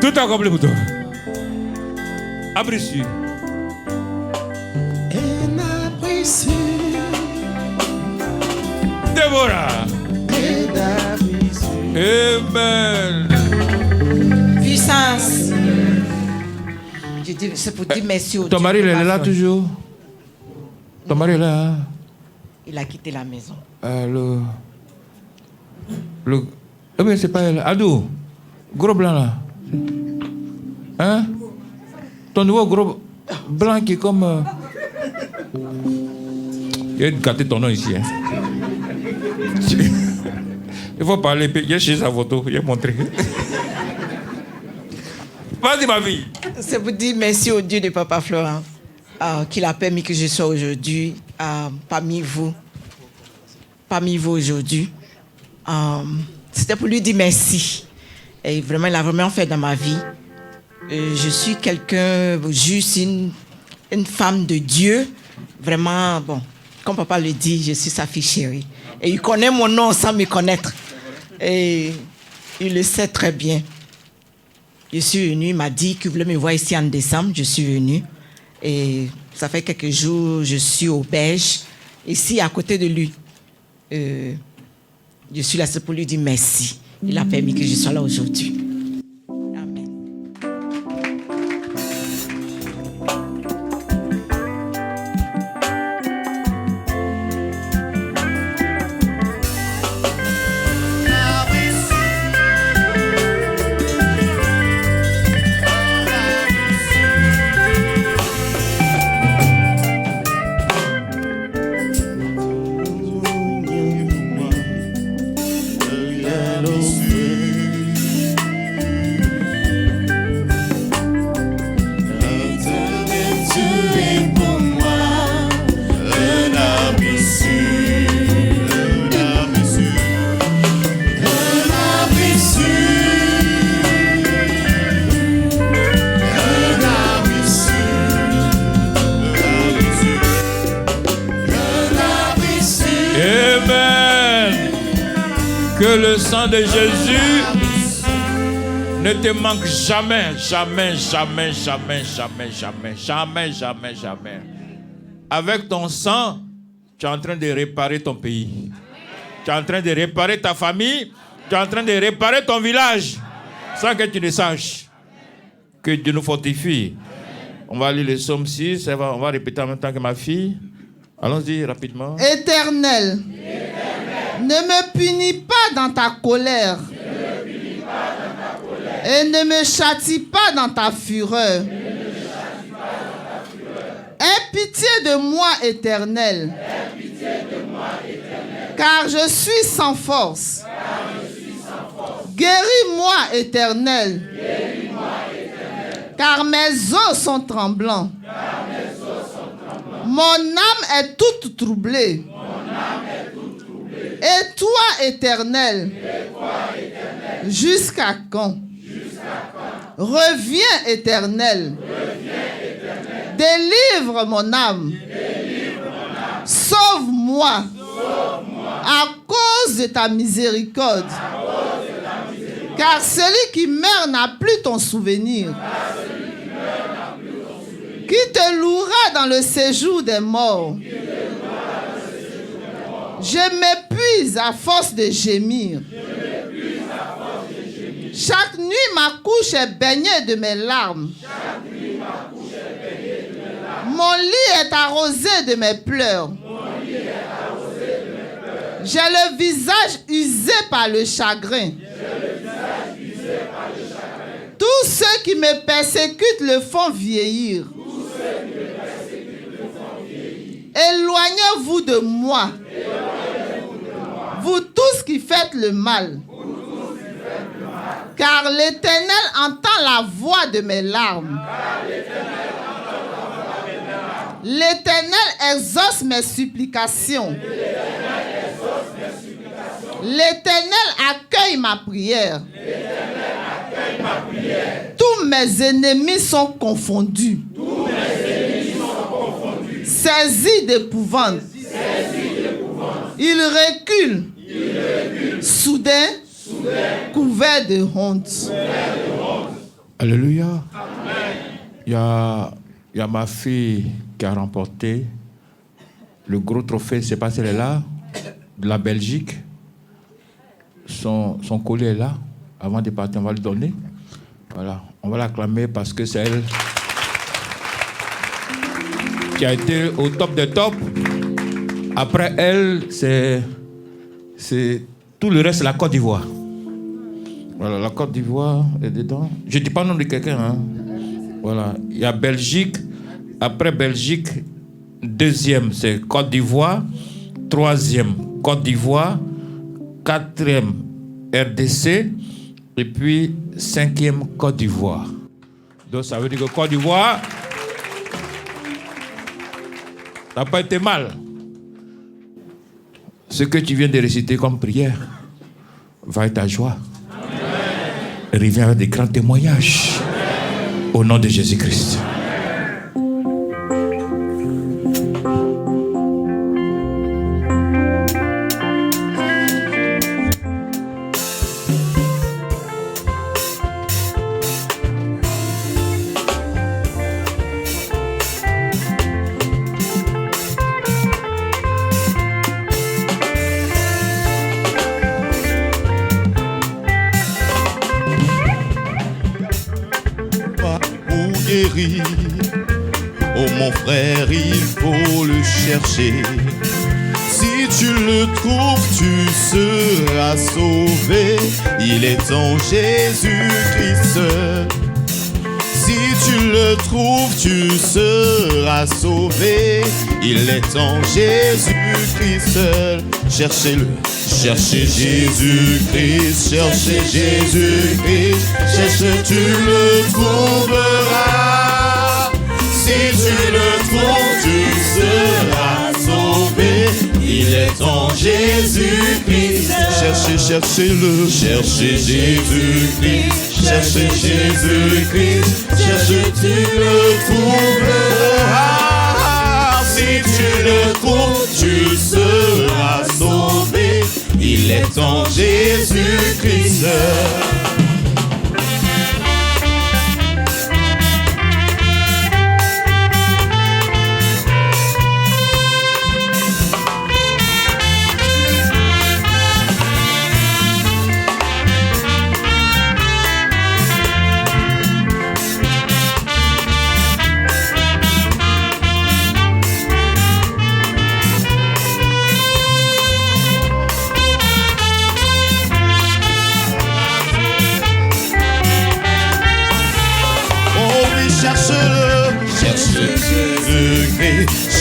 Tout accompli pour toi. Apprécie. Déborah. Amen. Puissance. Je dis, c'est pour dire merci au Dieu. Ton mari, il est là toujours? Ton mari est là? Il a quitté la maison. Alors, Eh bien, c'est pas elle. Adou, gros blanc là. Hein? Ton nouveau gros blanc qui est comme... Il a gâté ton nom ici. Hein? Il faut parler. Il y a chez sa photo. Il a montré. Vas-y, ma vie. C'est pour dire merci au Dieu de Papa Florent qu'il a permis que je sois aujourd'hui parmi vous aujourd'hui. C'était pour lui dire merci. Et vraiment, il a vraiment fait dans ma vie. Je suis quelqu'un, juste une femme de Dieu. Vraiment, bon, comme papa le dit, je suis sa fille chérie. Et il connaît mon nom sans me connaître. Et il le sait très bien. Je suis venue, il m'a dit qu'il voulait me voir ici en décembre. Je suis venue. Et ça fait quelques jours, je suis au Belge, ici à côté de lui. Je suis là pour lui dire merci. Il a permis que je sois là aujourd'hui. Que le sang de Jésus ne te manque jamais, jamais, jamais, jamais, jamais, jamais, jamais, jamais, jamais. Avec ton sang, tu es en train de réparer ton pays. Tu es en train de réparer ta famille. Tu es en train de réparer ton village. Sans que tu ne saches. Que Dieu nous fortifie. On va lire le psaume 6. On va répéter en même temps que ma fille. Allons-y rapidement. Éternel, ne me punis pas dans ta colère. Et ne me châtie pas dans ta fureur. Aie pitié de moi, Éternel. Car je suis sans force. Guéris-moi, Éternel. Car mes os sont tremblants. Mon âme est toute troublée. Et toi, Éternel, jusqu'à quand? Reviens, Éternel. Délivre mon âme. Sauve-moi. À cause de ta miséricorde. Car celui qui meurt n'a plus ton souvenir. Qui te louera dans le séjour des morts. Je m'épuise à force de gémir. Chaque nuit, ma couche est baignée de mes larmes. Mon lit est arrosé de mes pleurs. J'ai le visage usé par le chagrin. Tous ceux qui me persécutent le font vieillir. Éloignez-vous de moi. Vous tous qui faites le mal. Car l'Éternel entend la voix de mes larmes. L'Éternel exauce mes supplications. L'Éternel accueille ma prière. Tous mes ennemis sont confondus. Saisis d'épouvante. Ils reculent. Soudain, couverts de honte. Alléluia. Il y a ma fille qui a remporté le gros trophée, c'est pas celle-là, de la Belgique. Son collier est là. Avant de partir, on va le donner. Voilà, on va l'acclamer parce que c'est elle qui a été au top des tops. Après elle, c'est Tout le reste, c'est la Côte d'Ivoire. Voilà, la Côte d'Ivoire est dedans. Je ne dis pas le nom de quelqu'un. Hein. Voilà. Il y a Belgique. Après Belgique, deuxième, c'est Côte d'Ivoire. Troisième, Côte d'Ivoire. Quatrième, RDC. Et puis, cinquième, Côte d'Ivoire. Donc, ça veut dire que Côte d'Ivoire, ça n'a pas été mal. Ce que tu viens de réciter comme prière va être ta joie. Reviens avec des grands témoignages. Au nom de Jésus-Christ. Oh mon frère, il faut le chercher. Si tu le trouves, tu seras sauvé. Il est en Jésus-Christ. Si tu le trouves, tu seras sauvé. Il est en Jésus-Christ. Cherchez-le. Cherchez Jésus-Christ. Cherchez Jésus-Christ. Cherche, tu le trouveras. Si tu le trouves, tu seras sauvé. Il est en Jésus-Christ. Cherchez, cherchez-le. Cherchez Jésus-Christ. Cherchez Jésus-Christ. Cherche, tu le trouveras. Si tu le trouves, tu seras sauvé. Il est en Jésus-Christ.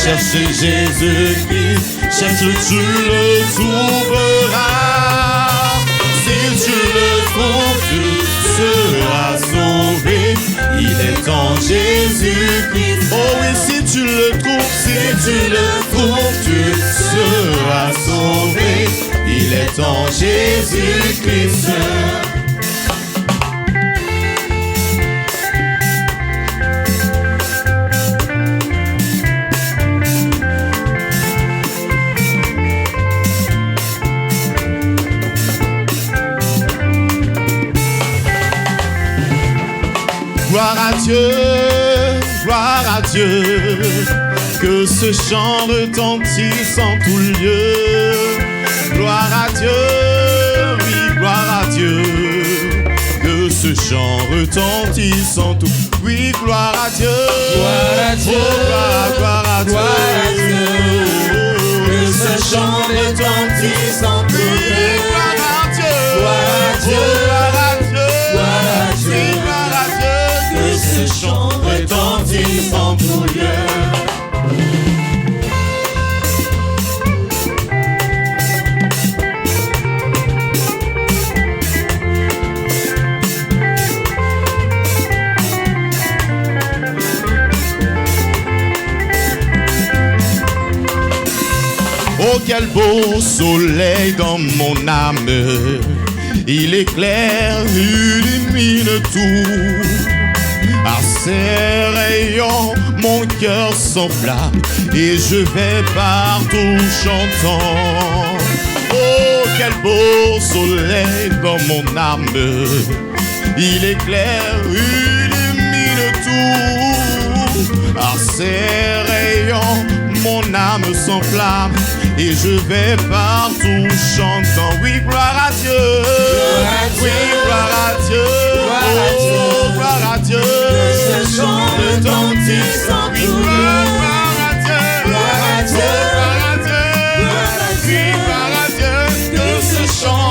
Cherche Jésus-Christ, cherche, tu le trouveras. Si tu le trouves, tu seras sauvé. Il est en Jésus-Christ. Oh oui, si tu le trouves, tu seras sauvé. Il est en Jésus-Christ. Gloire à Dieu, que ce chant retentisse en tout lieu. Gloire à Dieu, oui, gloire à Dieu, que ce chant retentisse en tout. Oui, gloire à Dieu, gloire à Dieu, oh, gloire à Dieu, que ce chant retentisse en tout lieu. Gloire à Dieu, gloire à Dieu, gloire à Dieu, gloire à Dieu, gloire à Dieu, que ce chant retentisse en tout lieu. Oh, quel beau soleil dans mon âme. Il éclaire, illumine tout. À ses rayons, mon cœur s'enflamme et je vais partout chantant. Oh, quel beau soleil dans mon âme. Il éclaire, illumine tout. À ses rayons, mon âme s'enflamme et je vais partout chantant. Oui, gloire à Dieu. Oui, gloire à Dieu. Oh, gloire à Dieu. Que ce chant retentisse en tout lieu. Gloire à Dieu. Gloire à Dieu. Gloire à Dieu. Gloire à Dieu. Que ce chant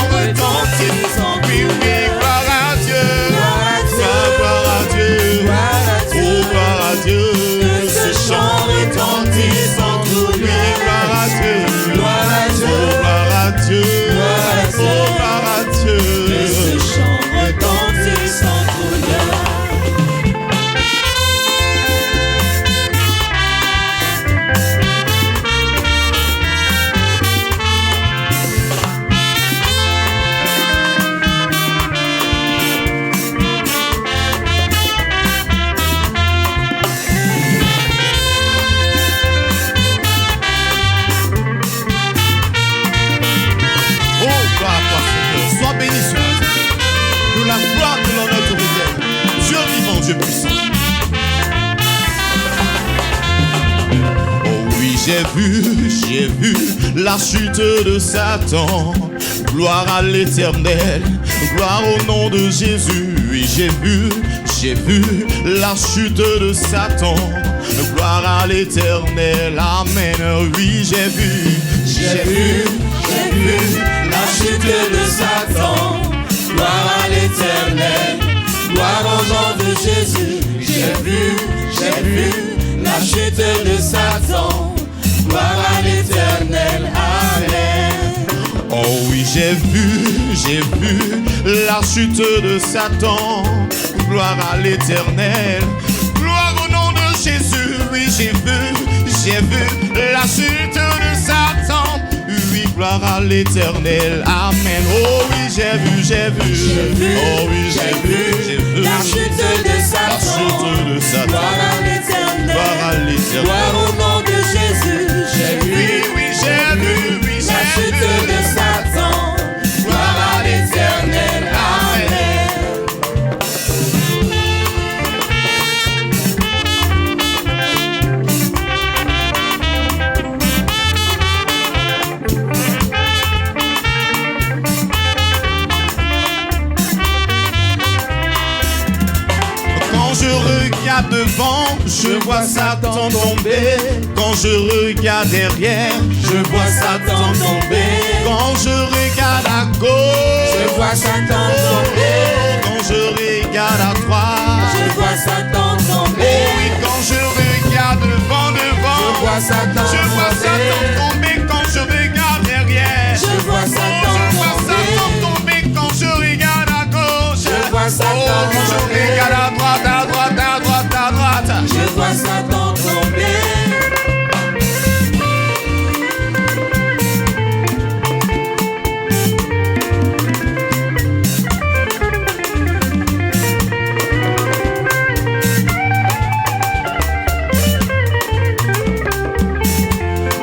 j'ai vu la chute de Satan. Gloire à l'Éternel, gloire au nom de Jésus. Oui, j'ai vu la chute de Satan. Gloire à l'Éternel, amen. Oui, j'ai vu la chute de Satan. Gloire à l'Éternel, gloire au nom de Jésus. J'ai vu la chute de Satan. Gloire à l'Éternel, amen. Oh oui, j'ai vu la chute de Satan. Gloire à l'Éternel, gloire au nom de Jésus. Oui, j'ai vu la chute de Satan. Oui, gloire à l'Éternel, amen. Oh oui, j'ai vu. Oh oui, j'ai vu la chute de Satan. Gloire à l'Éternel, gloire au nom de Jésus. J'ai vu la chute de Satan. Gloire à l'Éternel, amen. Quand je regarde devant, je vois Satan tomber. Quand je regarde derrière, je vois Satan tomber. Quand je regarde à gauche, je vois Satan tomber. Quand je regarde à droite, je vois Satan tomber. Oh oui, quand je regarde devant, je vois Satan tomber. Quand je regarde derrière, je vois Satan tomber. Quand je regarde à gauche, je vois Satan quand je regarde à droite, je vois Satan tomber.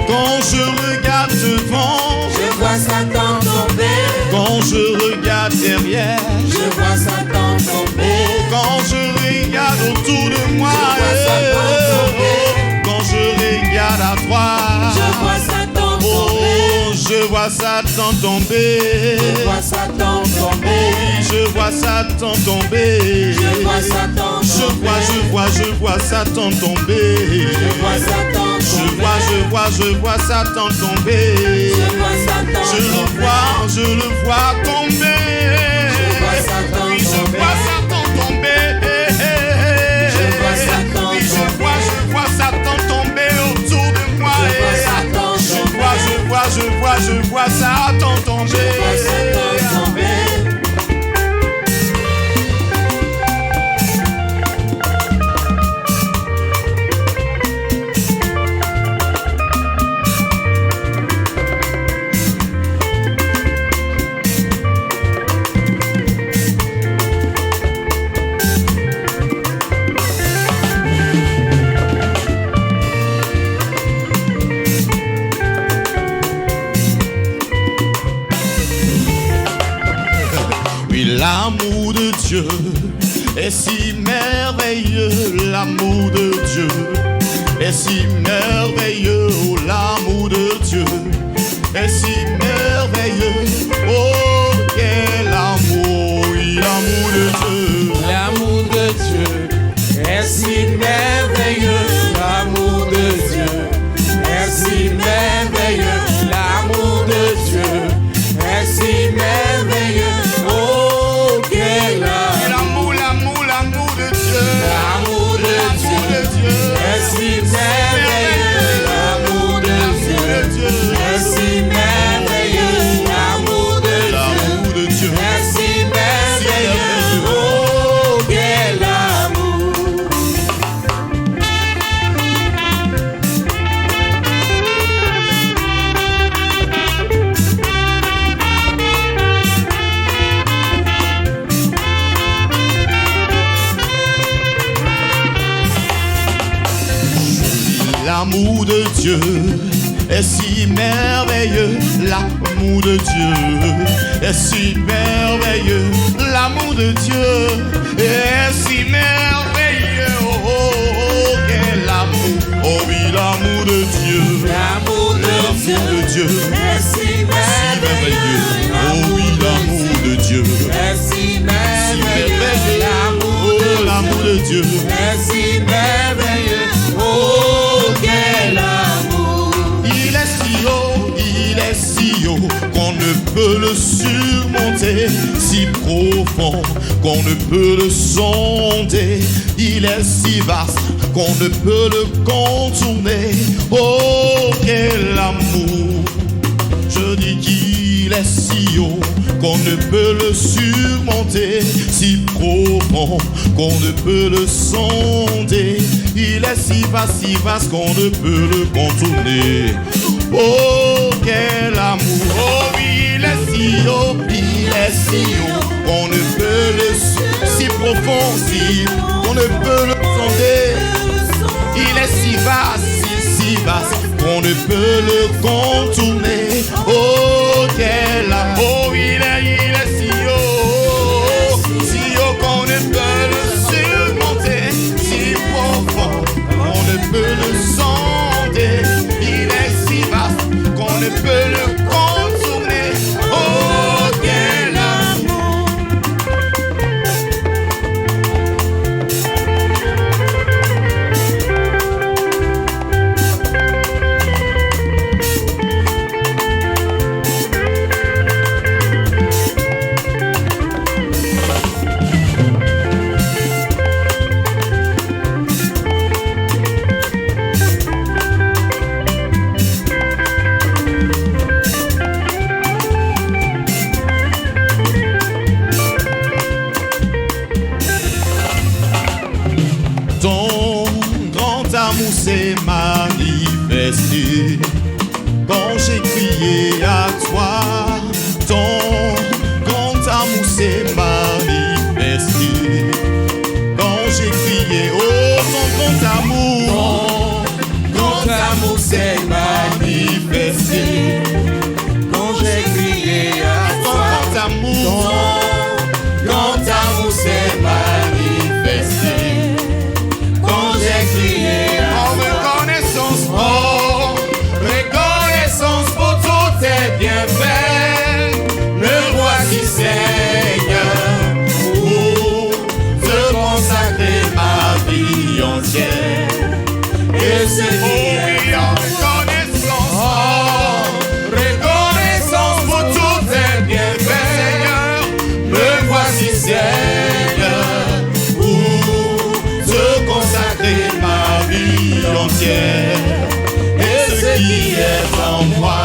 Quand je regarde devant, je vois Satan tomber. Quand je regarde derrière, je vois Satan tomber. Quand je regarde autour de moi, je vois Satan tomber. Quand je regarde à droite, je vois Satan tomber. Je vois Satan tomber. Je vois Satan tomber. Je vois Satan tomber. Je vois Satan tomber. Je vois Satan tomber. Je vois Satan tomber. Je vois Satan tomber. Je vois Satan tomber. Je le vois tomber. Je vois Satan tomber. Je vois Satan tomber. Je vois Satan tomber. Je vois Satan tomber autour de moi. Je vois Satan tomber. Je vois Satan tomber. Je vois Satan tomber. L'amour de Dieu est si merveilleux, l'amour de Dieu est si merveilleux, oh, l'amour de Dieu est si merveilleux, oh quel amour, oui, l'amour de Dieu. L'amour de Dieu est si merveilleux, l'amour de Dieu est si merveilleux, l'amour de Dieu est si merveilleux. L'amour de Dieu, l'amour de Dieu est si merveilleux, l'amour de Dieu est si merveilleux, l'amour de Dieu est si merveilleux, oh quel amour. L'amour de Dieu est si merveilleux, l'amour de Dieu est si merveilleux, l'amour de Dieu est si merveilleux, oh, oh, oh quel amour, Oh oui, l'amour de Dieu. L'amour de Dieu. Merci merveilleux. Oh oui, l'amour de Dieu. Merci merveilleux. L'amour de Dieu. Merci merveilleux. Oh, quel amour. Il est si haut qu'on ne peut le surmonter, si profond qu'on ne peut le sonder. Il est si vaste qu'on ne peut le contourner. Oh, quel amour. Je dis qu'il est si haut qu'on ne peut le surmonter, si profond qu'on ne peut le sonder. Il est si vaste qu'on ne peut le contourner. Oh, quel amour. Oh oui, il est si haut qu'on ne peut le si profond, si qu'on ne peut le sonder. Il est si vaste qu'on ne peut le contourner. Oh, quel amour. Oh, il est si haut qu'on ne peut le surmonter, si profond qu'on ne peut le sonder. Il est si vaste qu'on ne peut le contourner. Oh, quel amour. Ton grand amour s'est manifesté quand j'ai crié à toi. Ton grand amour s'est manifesté quand j'ai crié. Oh, ton grand amour. Ton grand amour s'est manifesté quand j'ai crié à toi. Ton grand amour. Ton grand amour s'est manifesté. En reconnaissance pour tous tes bienfaits, me voici Seigneur, pour te consacrer ma vie entière. Et c'est en reconnaissance pour tous tes bienfaits, Seigneur, me voici Seigneur, pour te consacrer ma vie entière. Et ce qui est en moi.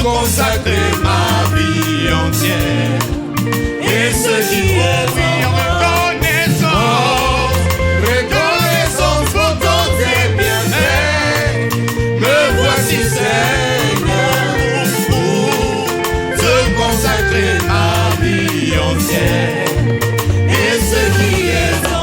Consacrer ma vie entière. Et ce qui est en reconnaissance pour tous tes bienfaits, me voici Seigneur, pour te consacrer ma vie entière. Et ce qui est en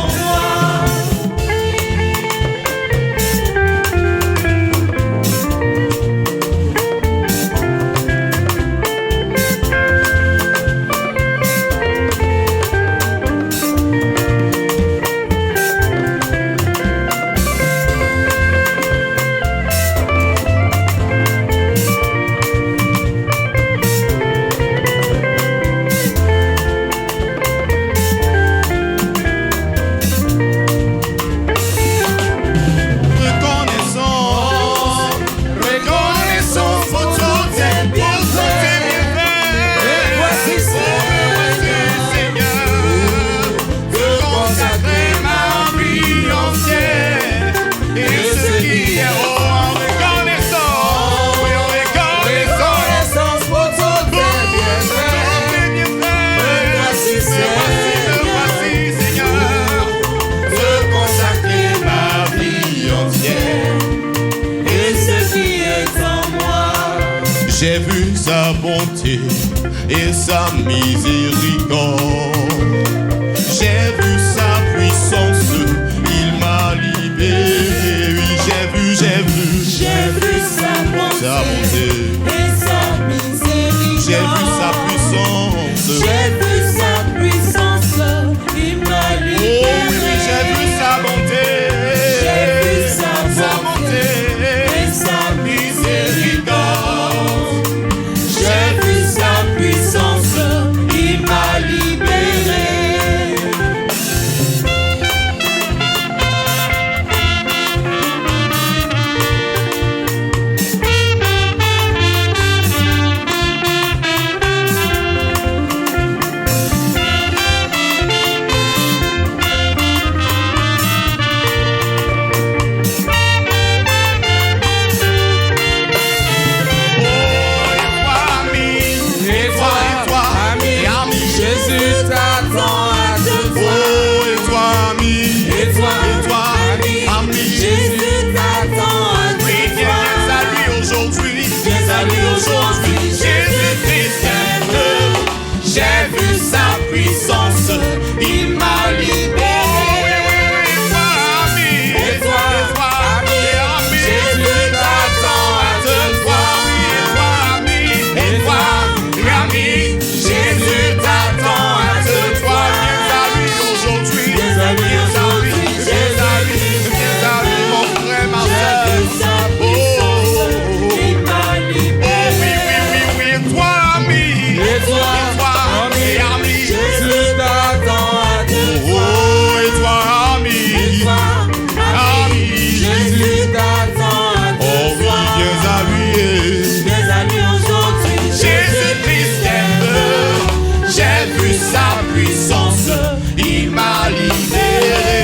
J'ai vu sa bonté et sa miséricorde. J'ai vu sa puissance, il m'a libéré. Oui, j'ai vu sa bonté et sa miséricorde. J'ai vu sa puissance. J'ai vu sa puissance, il m'a libéré. Oh oui, j'ai vu sa bonté. J'ai vu sa bonté et sa miséricorde. J'ai vu sa puissance, il m'a libéré. J'ai vu sa puissance, il m'a libéré. Et toi, ami, Jésus t'attend à te voir. Et toi, ami, Jésus t'attend à te voir. Viens à lui aujourd'hui. Viens à lui aujourd'hui. Viens à lui, mon frère Marcel. J'ai vu sa puissance, il m'a libéré. Oui, et toi, ami. Et toi, Jésus t'attend à te voir. Oh, et toi, ami. Jésus t'attend à te voir. Viens à lui. Viens à lui aujourd'hui. Jésus-Christ t'aime. J'ai vu sa puissance, il m'a libéré.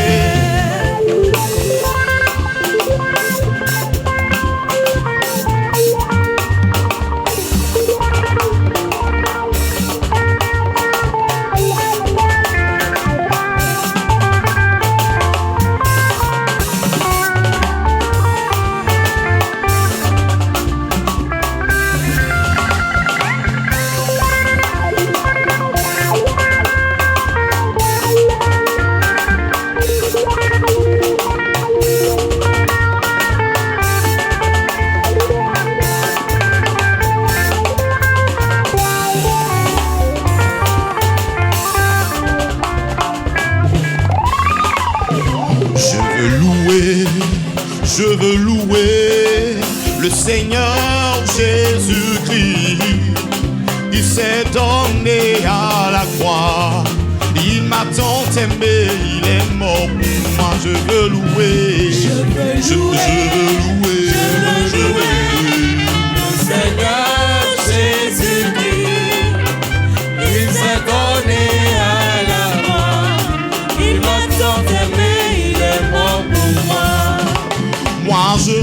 Je veux louer le Seigneur Jésus-Christ. Il s'est donné à la croix. Il m'a tant aimé, il est mort pour moi. Je veux louer, je veux louer le Seigneur Jésus-Christ. Il s'est donné à la croix. Il m'a tant aimé, il est mort pour moi. Moi je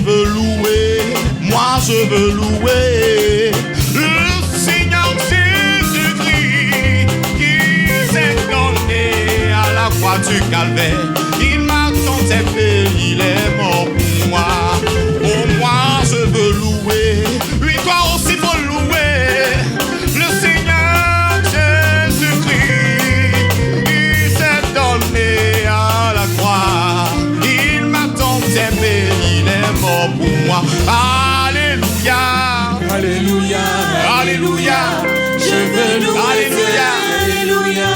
veux louer le Seigneur Jésus-Christ qui s'est donné à la croix du Calvaire. Il m'a tant aimé, il est mort pour moi. Oh, moi je veux louer, lui toi aussi faut louer le Seigneur Jésus-Christ. Il s'est donné à la croix, il m'a tant aimé, il est mort pour moi. Alléluia, alléluia, alléluia, je veux louer, alléluia, alléluia.